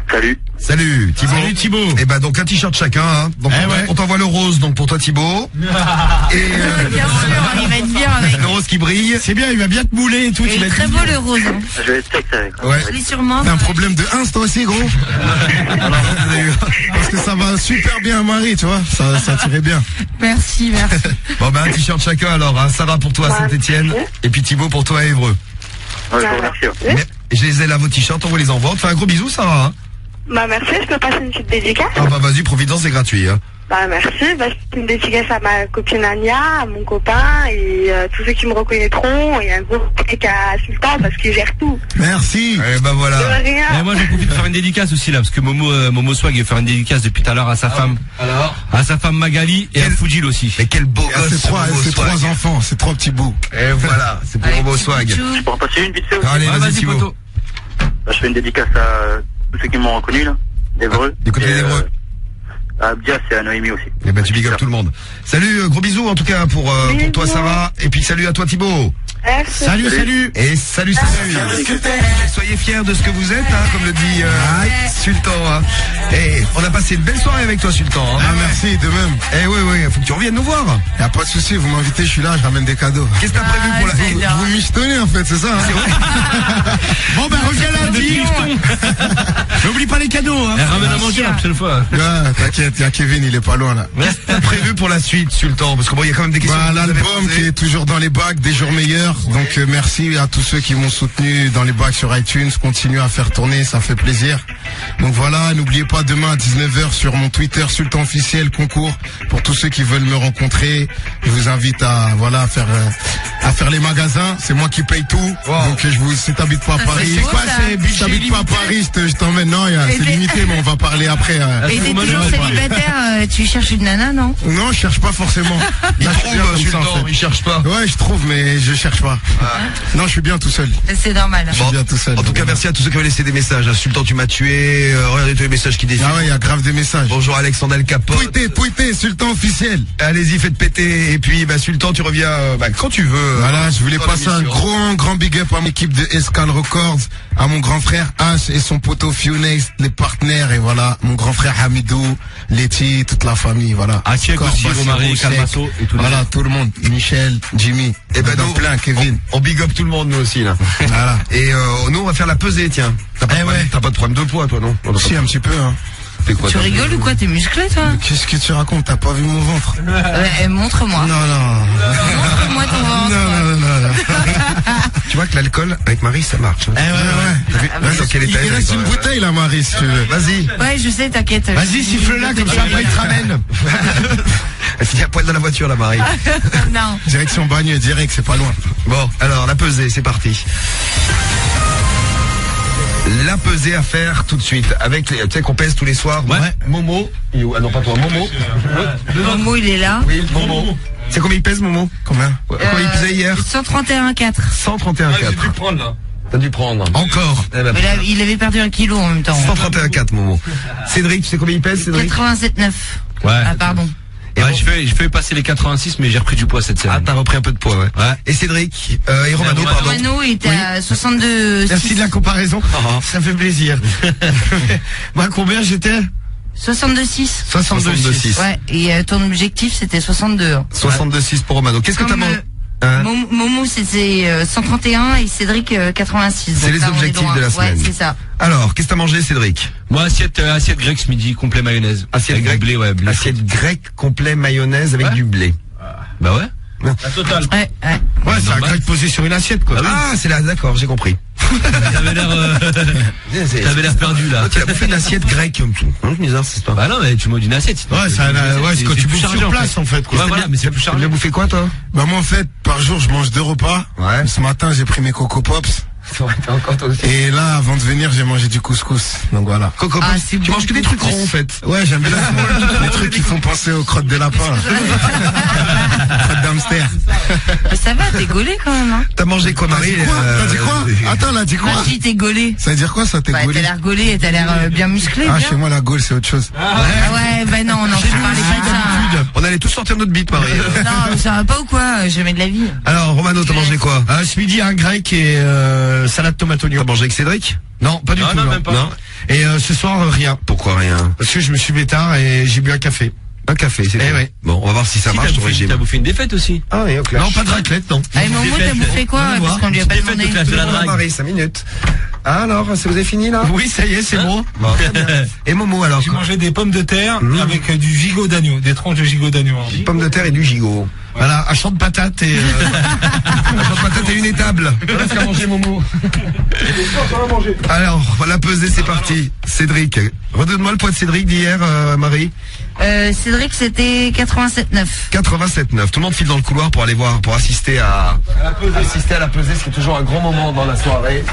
Salut. Salut Thibaut. Salut, Thibaut. Et ben donc un t-shirt chacun. Hein. Donc Eh on t'envoie le rose donc pour toi Thibaut. Et Bien sûr, il va être bien avec. le rose qui brille. C'est bien, il va bien te mouler et tout. Il est très beau le rose. hein. Je vais être texte avec. Ouais. Je l'ai sûrement. T'as un problème de insta aussi, gros? Parce que ça va super bien à Marie, tu vois. Ça tirait bien. Merci. Bon ben un t-shirt chacun alors. Hein. Sarah pour toi à Saint-Etienne. Et puis Thibaut pour toi à Évreux. Ouais, je vous remercie. Ouais. Mais je les ai là vos t-shirts, on vous les envoie. On te fait un gros bisou Sarah. Hein. Bah, merci, je peux passer une petite dédicace? Ah bah vas-y, Providence c'est gratuit. Hein. Bah merci, c'est une dédicace à ma copine Ania, à mon copain et tous ceux qui me reconnaîtront et un gros truc à Sultan parce qu'il gère tout. Merci. Et bah voilà. De rien. Et moi j'en profite de faire une dédicace aussi là parce que Momo Swag il va faire une dédicace depuis tout à l'heure à sa femme. Alors À sa femme Magali et à Fujil aussi. Mais quel beau gosse. C'est trois enfants, c'est trois petits bouts. Et voilà, c'est pour Momo Swag. Je peux en passer une vite fait aussi. Allez, vas-y Thibaut. poto. Bah, je fais une dédicace à tous ceux qui m'ont reconnu là, d'Evreux. Du côté Et, d'Evreux. À Abdias et à Noémie aussi. Eh ben tu big up tout le monde. Salut, gros bisous en tout cas pour toi Sarah. Et puis salut à toi Thibaut. Merci. Salut. Et salut. Soyez fiers de ce que vous êtes, hein, comme le dit Sultan. Hein. Et on a passé une belle soirée avec toi Sultan. Hein. Ah, merci, de même. Eh oui, faut que tu reviennes nous voir. Y a pas de souci, vous m'invitez, je suis là, je ramène des cadeaux. Qu'est-ce que t'as prévu pour la Vous michetonnez en fait, c'est ça. Hein. Bon ben reviens lundi. N'oublie pas les cadeaux. Hein. Ramène à manger la prochaine fois. Ouais, t'inquiète, y a Kevin, il est pas loin là. Qu'est-ce que t'as prévu pour la suite Sultan? Parce que bon, il y a quand même des questions. Bah, que vous avez l'album posées. qui est toujours dans les bacs, des jours meilleurs. Donc merci à tous ceux qui m'ont soutenu dans les bacs sur iTunes. Continuez à faire tourner, ça fait plaisir. Donc voilà, n'oubliez pas demain à 19h sur mon Twitter Sultan officiel concours pour tous ceux qui veulent me rencontrer. Je vous invite à faire les magasins. C'est moi qui paye tout. Wow. Donc si t'habites pas à Paris, C'est quoi, c'est si t'habites pas à Paris, je t'emmène. Non, c'est limité, mais on va parler après. Et t'es toujours célibataire, tu cherches une nana, non? Non, je cherche pas forcément. Il Là, je suis bien trouve comme ça, Sultan, en fait. il cherche pas. Ouais, je trouve, mais je cherche pas. Non, je suis bien tout seul. C'est normal. Je suis bien tout seul. En tout cas, merci à tous ceux qui ont laissé des messages. Sultan, tu m'as tué. Regardez tous les messages qui défilent. Ah ouais, il y a grave des messages. Bonjour Alexandre El Capote. Tweetez, Sultan officiel. Allez-y, faites péter. Et puis, Sultan, tu reviens quand tu veux. Voilà, je voulais Dans passer un l'émission. grand big up à mon équipe de Escal Records, à mon grand frère H et son poteau Funex, les partenaires, et voilà, mon grand frère Hamidou, Letty, toute la famille, voilà. Akiek Score, aussi, Bassirou, Romari, Sek. Calvasso et tout le Voilà, tout le monde. Michel, Jimmy. Et ben dans nous, plein, Kevin. on big up tout le monde, nous aussi, là. Voilà. Et nous, on va faire la pesée, tiens. T'as pas de problème de poids, toi, non? Si, un petit peu, hein. T'es quoi, Tu toi rigoles ou quoi? T'es musclé, toi? Qu'est-ce que tu racontes? T'as pas vu mon ventre? Montre-moi. Non. Montre-moi ton ventre. Non. Tu vois que l'alcool, avec Marie, ça marche. Hein. Ouais. T'as vu dans quel état Il elle est, reste toi, une bouteille là, Marie, si tu veux. Vas-y. Ouais, je sais, t'inquiète. Vas-y, siffle-la comme ça après il te ramène. Elle finit à poil dans la voiture, la Marie. Non. Direction Bagneux, direct, c'est pas loin. Bon, alors, la pesée, c'est parti. La pesée à faire tout de suite. Avec les, tu sais qu'on pèse tous les soirs. Ouais. Momo. Ah non, pas toi, Momo. Momo, il est là. Oui, Momo. C'est combien il pèse, Momo? Combien? Combien il pesait hier? 131,4. 131,4. prendre là. T'as dû prendre. Encore. Eh ben, Mais là, il avait perdu 1 kilo en même temps. 131,4, Momo. Cédric, tu sais combien il pèse, Cédric? 87,9. Ouais. Ah, pardon. Ouais, je fais passer les 86, mais j'ai repris du poids cette Ah, semaine. t'as repris un peu de poids, ouais. Ouais. Et Cédric, et Romano, Romano. pardon. Romano, il était à 62. Merci de la comparaison. Ça fait plaisir. Moi, combien j'étais? 62,6. 62,6. Ouais, et ton objectif, c'était 62. hein. 62,6 pour Romano. Qu'est-ce que t'as Comme, mangé? Hein? Momo, c'était 131 et Cédric 86. C'est Donc les là, on est objectifs loin. de la semaine. Ouais, c'est ça. Alors, qu'est-ce que t'as mangé, Cédric? Moi, assiette grecque ce midi, complet mayonnaise. Assiette Avec grecque. du blé, ouais, blé. Assiette grecque, complet mayonnaise avec Ouais. du blé. Bah ouais. La totale. Ouais. Ouais, c'est un normal. grec posé sur une assiette, quoi. Ah, c'est là, d'accord, j'ai compris. T'avais l'air perdu là. Tu as bouffé une assiette grecque. Hein, bizarre, c'est pas. Bah non, mais tu manges une assiette. Ouais, c'est quand tu bouffes sur place, en fait, quoi. Ouais, voilà, mais c'est plus Tu as chargé. bouffé quoi, toi? Bah moi en fait, par jour je mange 2 repas. Ouais. Ce matin j'ai pris mes Coco Pops. T'as encore toi aussi. Et là avant de venir j'ai mangé du couscous. Donc voilà. Coco, Ah, c'est tu bon, manges que des trucs ronds, en fait. Ouais, j'aime bien les trucs qui font penser aux crottes de lapin. là. Crottes d'hamster. Mais ça va, t'es gaulé quand même, hein. T'as mangé quoi, Marie? T'as dit quoi? Attends, là, dit quoi? Moi, je dis t'es gaulé. Ça veut dire quoi ça, t'es Bah, gaulé? t'as l'air gaulé et t'as l'air bien musclé, Ah, bien. chez moi la gaule c'est autre chose. Ah ouais, bah non, je parlais pas de ça. On allait tous sortir notre bite, Marie. Non, ça va pas ou quoi? Jamais de la vie. Alors, Romano, t'as mangé quoi? Ce midi, un grec et salade tomate oignon. T'as mangé avec Cédric? Non, pas du Non, tout. non, non. même pas. Non. Et ce soir, rien. Pourquoi rien? Parce que je me suis mis tard et j'ai bu un café. Un café, c'est Eh tout. ouais. Bon, on va voir si ça Si, marche ton régime. t'as bouffé une défaite aussi. Ah, et au clash. Non, pas de raclette, non. Allez, Momo, t'as bouffé quoi? Parce qu'on lui a pas Défaite de demandé. classe de la Ah, drague. Marie, 5 minutes. Ah, alors, c'est vous avez fini, là? Oui, ça y est, c'est bon. Bon, très bien. Et Momo, alors? J'ai mangé des pommes de terre avec du gigot d'agneau, des tranches de gigot d'agneau. Pommes de terre et du gigot. Voilà, un champ de patates et... Un champ de patate et une étape. table. Voilà ce qu'a mangé Momo. Alors, la pesée, c'est parti. Cédric, redonne-moi le poids de Cédric d'hier, Marie. Cédric, c'était 87,9. 87,9. Tout le monde file dans le couloir pour aller voir, pour assister à la pesée, ce qui est toujours un grand moment dans la soirée.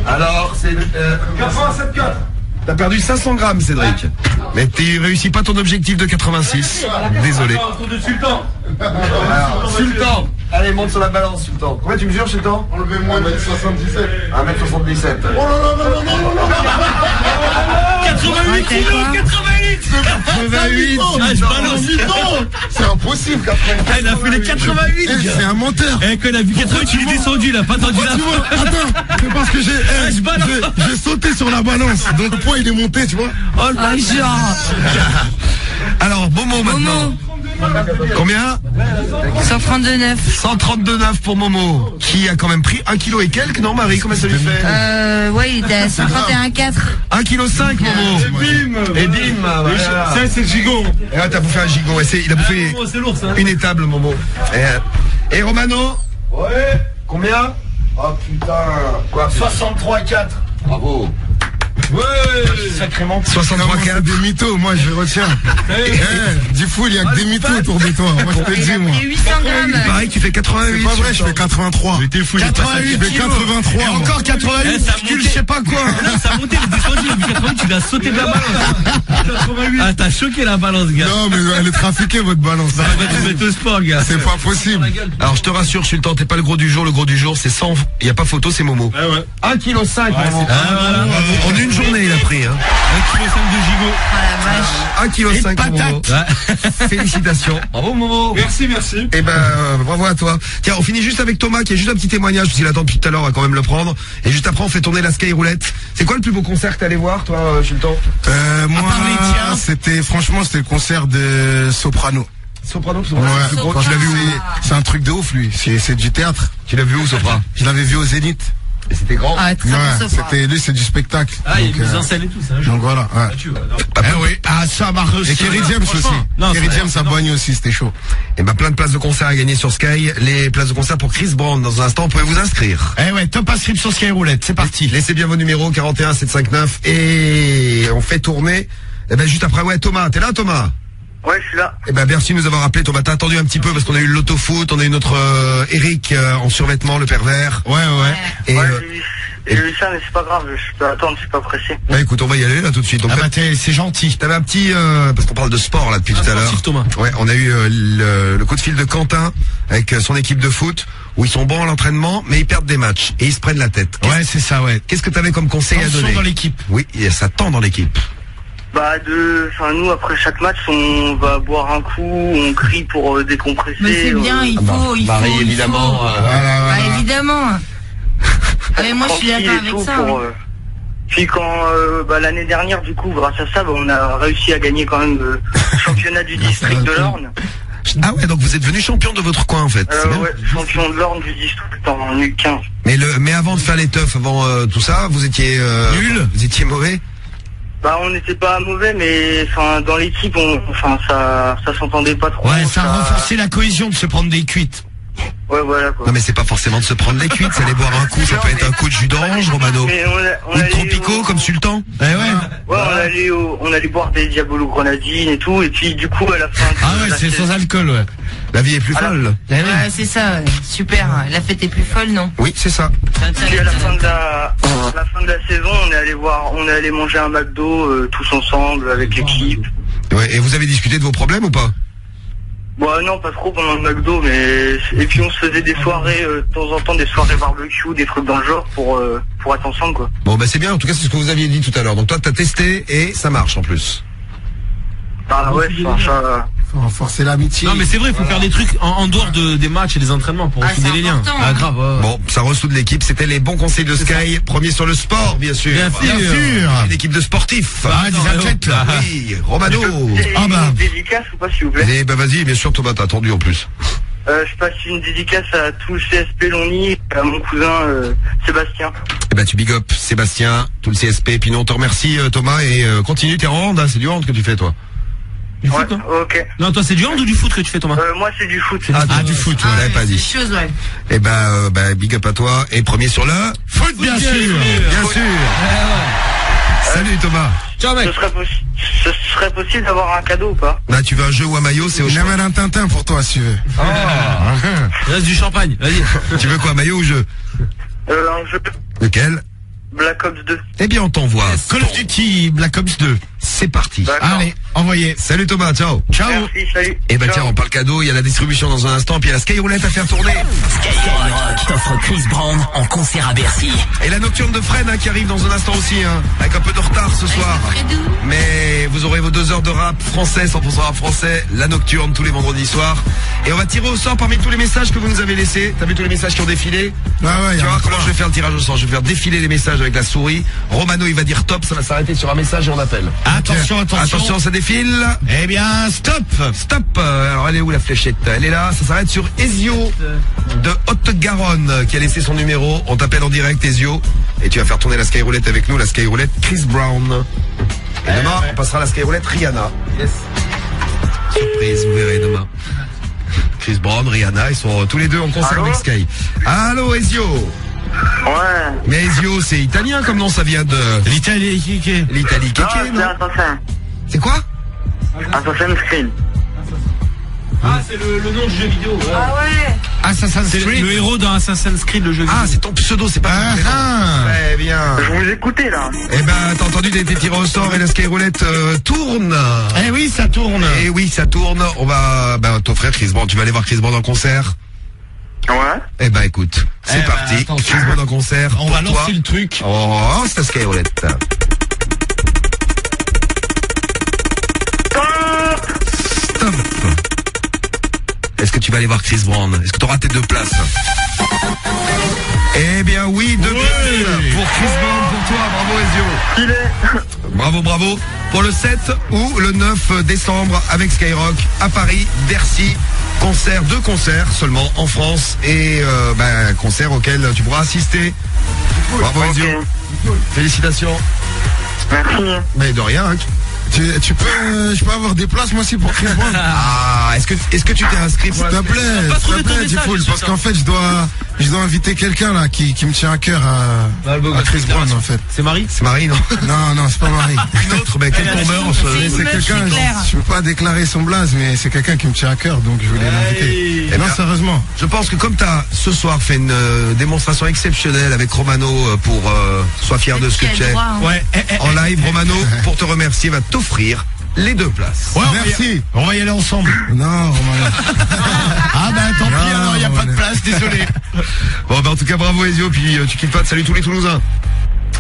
Alors, c'est 87,4. T'as perdu 500 grammes, Cédric. Mais tu réussis pas ton objectif de 86. Désolé. Alors, Sultan. Allez, monte sur la balance, Sultan. Combien tu mesures, Sultan? Enlevez-moi 1m77. 1m77. Oh là là là là là là là. 88 kilos, 88. 88. Ah, je balance. C'est impossible qu'après. Elle a fait les 88. C'est un menteur. Et quand elle a vu 88, il est descendu, il a pas tendu la main. Attends, c'est parce que j'ai sauté sur la balance. Donc le poids il est monté, tu vois. Oh le genre. Alors, Momo maintenant. Combien? 132,9. 132,9 pour Momo, qui a quand même pris 1 kg et quelques, non Marie? Combien ça lui fait? Ouais, il était à 51,4. 1,5 kg Momo. Et bim. Voilà. Ça, c'est le gigot. Et là, t'as bouffé un gigot. Il a bouffé C'est lourd ça. une étable, Momo. Et Romano? Ouais. Combien? Oh putain. Quoi? 63,4. Bravo. Ouais. Sacrément. 63,4. Des mythos, moi je retiens. Du fou, il y a que des mythos autour de toi. Moi je te le Il dis, a moi. pris 800 grammes. Pareil, tu fais 88. C'est pas vrai, je fais 83. Mais t'es fou, 88, je fais 83. Et encore 88, je sais pas quoi. Ça a monté, il est descendu, il a vu 88, tu l'as sauté de la balance. 88. Ah, t'as choqué la balance, gars. Non, mais elle est trafiquée, votre balance. Bah, tu mets au sport, gars. C'est pas possible. Alors je te rassure, Sultan, t'es pas le gros du jour. Le gros du jour, c'est 100. Il y a pas photo, c'est Momo. Ouais, ouais. 1,5 kg, Momo. Voilà. En une journée, il a pris. 1,5 kg de gigot. Oh la vache. 1,5 kg pour Momo. Félicitations. Bravo Momo. Merci, merci. Eh ben, bravo à toi. Tiens, on finit juste avec Thomas qui a juste un petit témoignage parce qu'il attend depuis tout à l'heure, on va quand même le prendre. Et juste après, on fait tourner la Sky Roulette. C'est quoi le plus beau concert que t'es allé voir, toi, Sultan? Moi, part les tiens. franchement, c'était le concert de Soprano. Soprano, Ouais, quand tu l'as vu, c'est un truc de ouf, lui. C'est du théâtre. Tu l'as vu où, Sopra? Je l'avais vu au Zénith. Et c'était grand. Ah, très bon, Sopra. Lui, c'est du spectacle. Ah, il y a Donc, une mise en scène et tout, c'est un jeu. donc voilà, ouais. Tu vois, non. Oui. Ah, ça m'a reçu. Et Kerry James aussi. Non, Kerry c'est James à Boigny aussi, c'était chaud. Et ben, plein de places de concert à gagner sur Sky. Les places de concert pour Chris Brown. Dans un instant, vous pouvez vous inscrire. Eh ouais, top inscription Sky Roulette, c'est parti. Laissez bien vos numéros, 41 759. Et on fait tourner. Eh ben, juste après, ouais, Thomas. T'es là, Thomas? Ouais, je suis là. Eh ben, merci de nous avoir appelé. Thomas, t'as attendu un petit peu parce qu'on a eu le loto-foot, on a eu notre Eric en survêtement, le pervers. Ouais. Et, Ouais, j'ai vu ça, mais c'est pas grave, je peux attendre, je suis pas pressé. bah, écoute, on va y aller là tout de suite. Donc, Ah bah c'est gentil. t'avais un petit, parce qu'on parle de sport là depuis tout à l'heure. sportif, Thomas. Ouais, on a eu le coup de fil de Quentin avec son équipe de foot où ils sont bons à l'entraînement, mais ils perdent des matchs et ils se prennent la tête. Ouais, c'est ça, ouais. Qu'est-ce que t'avais comme conseil à Tension donner dans l'équipe. Oui, et ça tend dans l'équipe. Bah, nous, après chaque match, on va boire un coup, on crie pour décompresser. Mais c'est bien, il faut, il Marie, faut. évidemment. Bah, évidemment. Ah, mais moi, je suis tranquille d'accord et avec tout ça. pour, oui. Puis quand l'année dernière, du coup, grâce à ça, on a réussi à gagner quand même le championnat du district de l'Orne. Ah ouais, donc vous êtes devenu champion de votre coin en fait. C'est bien. Ouais, champion de l'Orne du district en U15. Mais avant de faire les teufs, avant tout ça, vous étiez Nul. Vous étiez mauvais. Bah, on n'était pas mauvais, mais enfin dans l'équipe, ça s'entendait pas trop. Ouais, ça a renforcé la cohésion de se prendre des cuites. Ouais, voilà quoi. Non mais c'est pas forcément de se prendre les cuites, c'est aller boire un coup, ça peut être un coup de jus d'orange, Romano. Mais on Ou de allait Tropico comme Sultan. Eh ouais. Ouais, on allait boire des Diabolo Grenadine et tout, et puis du coup à la fin. Ah ouais, c'est sans alcool, ouais. La vie est plus folle. Eh ouais. Ouais, c'est ça, ouais. Super. La fête est plus folle, non? Oui, c'est ça. Puis à la fin de la saison, on est allé manger un McDo tous ensemble avec l'équipe. Ouais, et vous avez discuté de vos problèmes ou pas? Bon, non, pas trop pendant le McDo, mais et puis on se faisait des soirées de temps en temps, des soirées barbecue, des trucs dans le genre pour être ensemble quoi. Bon bah c'est bien, en tout cas c'est ce que vous aviez dit tout à l'heure. Donc toi t'as testé et ça marche en plus. Ah ouais, ça. Faut renforcer l'amitié. Non, mais c'est vrai, il faut faire des trucs en dehors des matchs et des entraînements pour ressouder les liens. important, Ah, hein. grave. ouais. Bon, ça ressoude l'équipe, c'était les bons conseils de Sky, premier sur le sport bien sûr. Bien sûr. Une équipe de sportifs. Ah, des athlètes, là. Oui, Romano. Ah bah. Une dédicace ou pas s'il vous plaît. Eh bah vas-y, bien sûr Thomas, t'as attendu en plus. Je passe une dédicace à tout le CSP Longny, à mon cousin Sébastien. Eh bah tu big up Sébastien, tout le CSP, puis nous on te remercie Thomas et continue tes hands, hein, c'est du hand que tu fais toi. Du foot, non ok. Non, toi, c'est du hand ou du foot que tu fais, Thomas? Moi, c'est du foot. Ah, du foot, on l'avait pas dit. C'est chose, ouais. Eh ben, big up à toi. Et premier sur le Foot, bien sûr. Bien sûr. Salut Thomas. Ciao, mec. Ce serait possible d'avoir un cadeau ou pas? Bah, tu veux un jeu ou un maillot, c'est au choix. J'amène un Tintin pour toi, si tu veux. Il reste du champagne, vas-y. Tu veux quoi, maillot ou jeu? Un jeu Lequel? Black Ops 2. Eh bien, on t'envoie. Call of Duty Black Ops 2. C'est parti. D'accord. Allez, envoyez. Salut Thomas, ciao. Ciao. Merci, salut. Eh ben Ciao. tiens, on parle cadeau, il y a la distribution dans un instant, puis il y a la Skyroulette à faire tourner. Skyrock t'offre Chris Brown en concert à Bercy. Et la nocturne de Fred qui arrive dans un instant aussi, avec un peu de retard ce soir. Mais vous aurez vos 2 heures de rap français, 100% rap français, la nocturne tous les vendredis soirs. Et on va tirer au sort parmi tous les messages que vous nous avez laissés. T'as vu tous les messages qui ont défilé? Ouais, Tu vois comment je vais faire le tirage au sort? Je vais faire défiler les messages avec la souris. Romano il va dire top, ça va s'arrêter sur un message et on appelle. Attention, attention. Attention, ça défile. Eh bien, stop. Stop. Alors elle est où la fléchette? Elle est là, ça s'arrête sur Ezio de Haute-Garonne qui a laissé son numéro. On t'appelle en direct Ezio et tu vas faire tourner la Skyroulette avec nous, la Skyroulette Chris Brown. Et demain, on passera la Skyroulette Rihanna. Yes. Surprise, vous verrez demain. Chris Brown, Rihanna, ils sont tous les deux en concert avec Sky. Allô Ezio. Ouais. Mais Ezio, c'est italien comme nom, ça vient de L'Italie, l'Italie. Non, Kéké, c'est non? Assassin. C'est quoi? Assassin's Creed. Ah, c'est le nom du jeu vidéo. Ouais. Ah ouais. Assassin's C'est Creed. le héros dans Assassin's Creed, le jeu vidéo. Ah, c'est ton pseudo, c'est pas ton prénom. Très bien. Je vous écoutais là. Eh ben, t'as entendu, t'as été tiré au sort et la Skyroulette tourne. Eh oui, ça tourne. Et oui, ça tourne. On va t'offrir Chris Brown. Tu vas aller voir Chris Brown en concert. Ouais. Eh ben, écoute, c'est parti. attention. Chris Brown en concert. On pour va toi. lancer le truc. Oh, c'est la Skyroulette. Stop. Est-ce que tu vas aller voir Chris Brown? Est-ce que tu auras tes 2 places? Eh bien oui, 2 places pour Chris Brown pour toi. Bravo Ezio. Bravo. Pour le 7 ou le 9 décembre avec Skyrock à Paris, Bercy. 2 concerts seulement en France et concerts auxquels tu pourras assister. Bravo Ezio. Félicitations. Merci. Mais de rien. Je peux avoir des places moi aussi pour Chris Brown. Ah, est-ce que tu t'es inscrit pour S'il te plaît, Tifoul, parce qu'en fait je dois inviter quelqu'un là qui me tient à cœur à Chris Brown en fait. C'est Marie? C'est Marie, non? Non, c'est pas Marie. Une autre, mais quel tombeur C'est quelqu'un, je peux pas déclarer son blaze, mais c'est quelqu'un qui me tient à cœur, donc je voulais l'inviter. Eh Non, bien, sérieusement. Je pense que comme t'as ce soir fait une démonstration exceptionnelle avec Romano pour sois fier de ce que tu es. Ouais. En live, Romano, pour te remercier, va t'offrir les 2 places. Ouais, Merci. On va y aller ensemble. Non, Romain. Ah bah tant pis, Non, alors il n'y a pas de place, désolé. Bon, en tout cas, bravo Ezio, puis tu kiffes pas. Salut tous les Toulousains.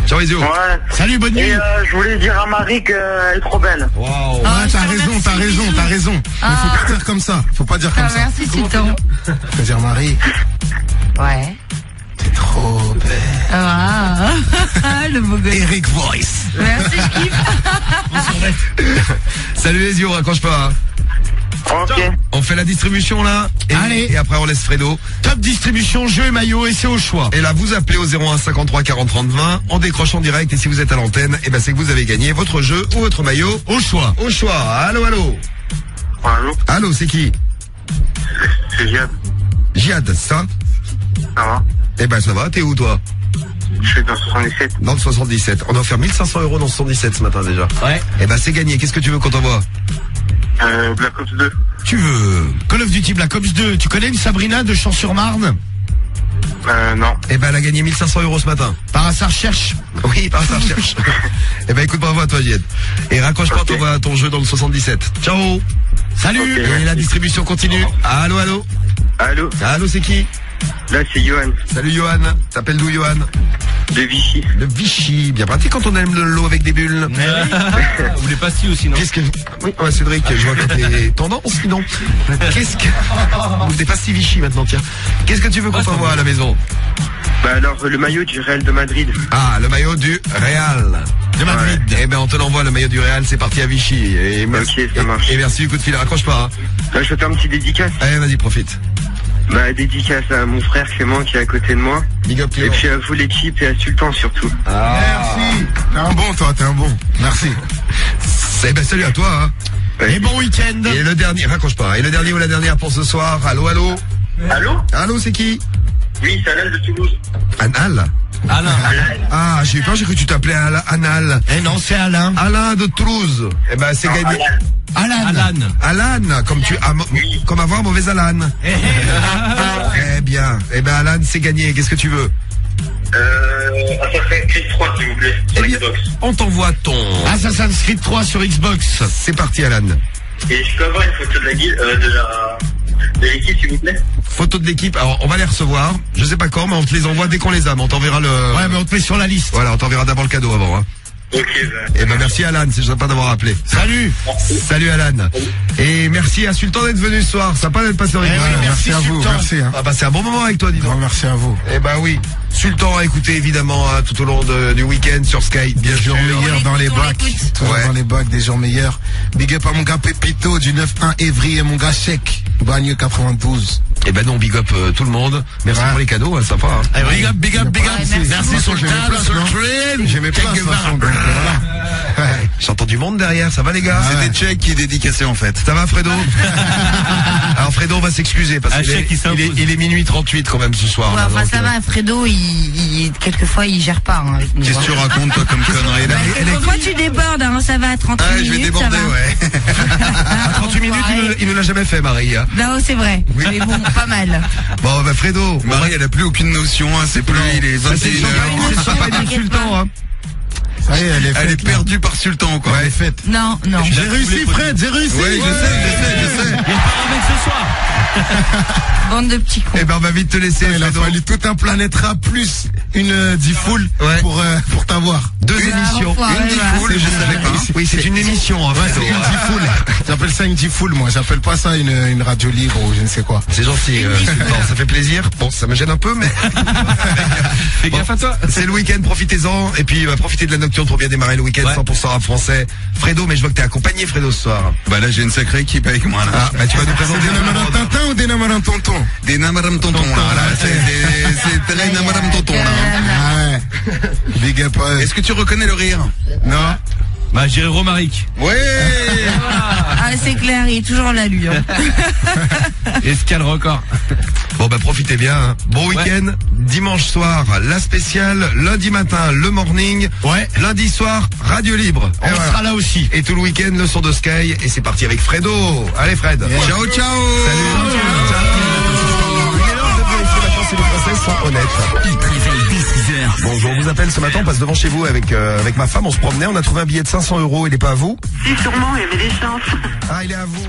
Ciao Ezio. Ouais. Salut, bonne nuit. Et je voulais dire à Marie qu'elle est trop belle. Waouh. Ah, Ouais, je t'as te raison. remercie, Mais faut pas dire comme ça. Faut pas dire comme Ah, ça. merci Sultan. Faut dire Marie, Ouais. t'es trop belle. Ah, le beau gosse. Eric Voice. Merci, je kiffe. Salut Ezio, raccroche pas. Ok. On fait la distribution là. Allez. Et après on laisse Fredo. Top distribution, jeu et maillot, et c'est au choix. Et là, vous appelez au 01 53 40 30 20, on décroche en direct, et si vous êtes à l'antenne, eh ben c'est que vous avez gagné votre jeu ou votre maillot. Au choix. Au choix. Allô. Allô. Allô, c'est qui? C'est Jade. Jihad, ça? Ça va? Eh ben ça va, t'es où toi? Je suis dans 77. Dans le 77. On a offert 1500 € dans le 77 ce matin déjà. Ouais. Eh ben c'est gagné, qu'est-ce que tu veux qu'on t'envoie? Black Ops 2. Tu veux? Call of Duty Black Ops 2. Tu connais une Sabrina de Champs-sur-Marne? Non. Eh ben elle a gagné 1500 € ce matin. Par hasard cherche. Oui, par ça recherche. Eh ben écoute, bravo à toi Jihad. Et raccroche pas, t'envoies ton jeu dans le 77. Ciao. Salut. Et la distribution continue. Allô. Allô, c'est qui? Là, c'est Johan. Salut Johan. T'appelles d'où Johan? De Vichy. De Vichy. Bien pratique quand on aime le lot avec des bulles. Ou les pastilles aussi, non? Qu'est-ce que... Oui, ouais, Cédric, je vois que t'es tendance, sinon. Qu'est-ce que... Vous n'êtes pas si Vichy maintenant, tiens. Qu'est-ce que tu veux qu'on t'envoie à la maison? Bah alors, le maillot du Real de Madrid. Ah, le maillot du Real De Madrid. Eh ben on te l'envoie, le maillot du Real, c'est parti à Vichy. Et merci, Ok, ça marche. et merci du coup de fil, raccroche pas. Hein. Là, je fais un petit dédicace. Allez, vas-y, profite. Bah, dédicace à mon frère Clément qui est à côté de moi. Big up Et Clément. puis à vous l'équipe et à Sultan surtout. Ah. Merci. T'es un bon, toi, t'es un bon. Merci. Eh ben, salut à toi, hein. Et bon week-end. Et le dernier, raccroche pas. Et le dernier ou la dernière pour ce soir. Allô, allô. Allô? Allô, c'est qui? Oui, c'est Alain de Toulouse. Anal? Alain. Ah, j'ai eu peur, j'ai cru que tu t'appelais Anal. Eh non, c'est Alain. Alain de Toulouse. Eh ben, c'est gagné. Alan. Alan, comme avoir mauvaise Alan. Eh bien, eh ben Alan, c'est gagné. Qu'est-ce que tu veux? Assassin's Creed 3, s'il vous plaît, sur Xbox. On t'envoie ton... Assassin's Creed 3 sur Xbox. C'est parti, Alan. Et je peux avoir une photo de la guilde, de l'équipe, s'il vous plaît? Photo de l'équipe. Alors, on va les recevoir. Je sais pas quand, mais on te les envoie dès qu'on les a. Mais on t'enverra le... Ouais, mais on te met sur la liste. Voilà, on t'enverra d'abord le cadeau avant, hein. Ok, Eh ben merci Alan, c'est sympa d'avoir appelé. Salut. Salut Alan. Et merci à Sultan d'être venu ce soir. Sympa d'être passé avec nous. oui, Merci à vous, Sultan. merci. Hein. Ah bah c'est un bon moment avec toi, dis donc. Non, merci à vous. Eh ben oui. Sultan a écouté évidemment tout au long du week-end sur Sky. Bien Des sûr. jours meilleurs dans les on bacs. l'écoute. Toujours Ouais. dans les bacs, des jours meilleurs. Big up à mon gars Pépito du 9-1 Évry et mon gars Chèque, Bagneux 92. Eh ben non, big up tout le monde. Merci Ouais. pour les cadeaux, hein, sympa. Hein. Big up, big up, big up. Ouais, merci. sur le table, sur le train. J'ai mes places, de toute façon, donc voilà. J'entends du monde derrière, ça va les gars? C'était Check qui est dédicacé en fait. Ça va Fredo? Alors Fredo va s'excuser parce Un qu'il Check est, qui s'impose. il est minuit 38 quand même ce soir. Ouais, là, enfin donc, ça va, Fredo, quelquefois il gère pas. Hein, avec nous, Qu'est-ce que tu racontes toi comme connerie là? Quelquefois tu débordes, hein, ça va, 38 Ah, je vais minutes, déborder, ça va. ouais. À 38 minutes, il ne l'a jamais fait, Marie. Hein. Non, c'est vrai, mais bon, pas mal. Bon, bah Fredo. Marie, elle a plus aucune notion, hein, c'est plus, il est 21h. C'est sympa du Sultan, hein. Ça y est, elle est faite, là. par Sultan, quoi. Elle est faite. Non, non. J'ai réussi, Fred, j'ai réussi. Oui, je sais. Il part avec ce soir. Bande de petits cons. Eh ben, on va vite te laisser, Il a Fredo. fallu tout un Planète Rap plus une D-Full Ouais. pour t'avoir. Deux émissions. enfoiré, Une D-Full, va. je savais pas. Oui, c'est une émission, hein, Ouais, Fredo. c'est une D-Full. J'appelle ça une D-Full, moi. J'appelle pas ça une radio libre ou je ne sais quoi. C'est gentil, Sultan, ça fait plaisir. Bon, ça me gêne un peu, mais... Fais gaffe à toi. C'est le week-end, profitez-en. Et puis, profitez de la nocturne pour bien démarrer le week-end, Ouais. 100% rap français. Fredo, mais je vois que t'es accompagné, Fredo, ce soir. Bah là j'ai une sacrée équipe avec moi là. Ah, bah tu vas nous présenter Des Namaram Tintin ou des Namaram Tonton? Des Namaram Tonton là, c'est très Namaram Tonton là. Ouais. Big up. Est-ce que tu reconnais le rire? Non. Bah, j'irai Romaric. Ouais. Ah, c'est clair, il est toujours là, lui. Hein. Escale record. Bon bah profitez bien, hein. Bon week-end, dimanche soir la spéciale, lundi matin le morning, Ouais. lundi soir Radio Libre. On Et voilà. sera là aussi. Et tout le week-end le son de Sky et c'est parti avec Fredo. Allez Fred. Ciao ciao. Salut. Et les Françaises sont honnêtes. Il te réveille dès 6h. Bonjour, on vous appelle ce matin, on passe devant chez vous avec ma femme, on se promenait, on a trouvé un billet de 500 €, il est pas à vous? Si, sûrement, il y avait des chances. Ah, il est à vous.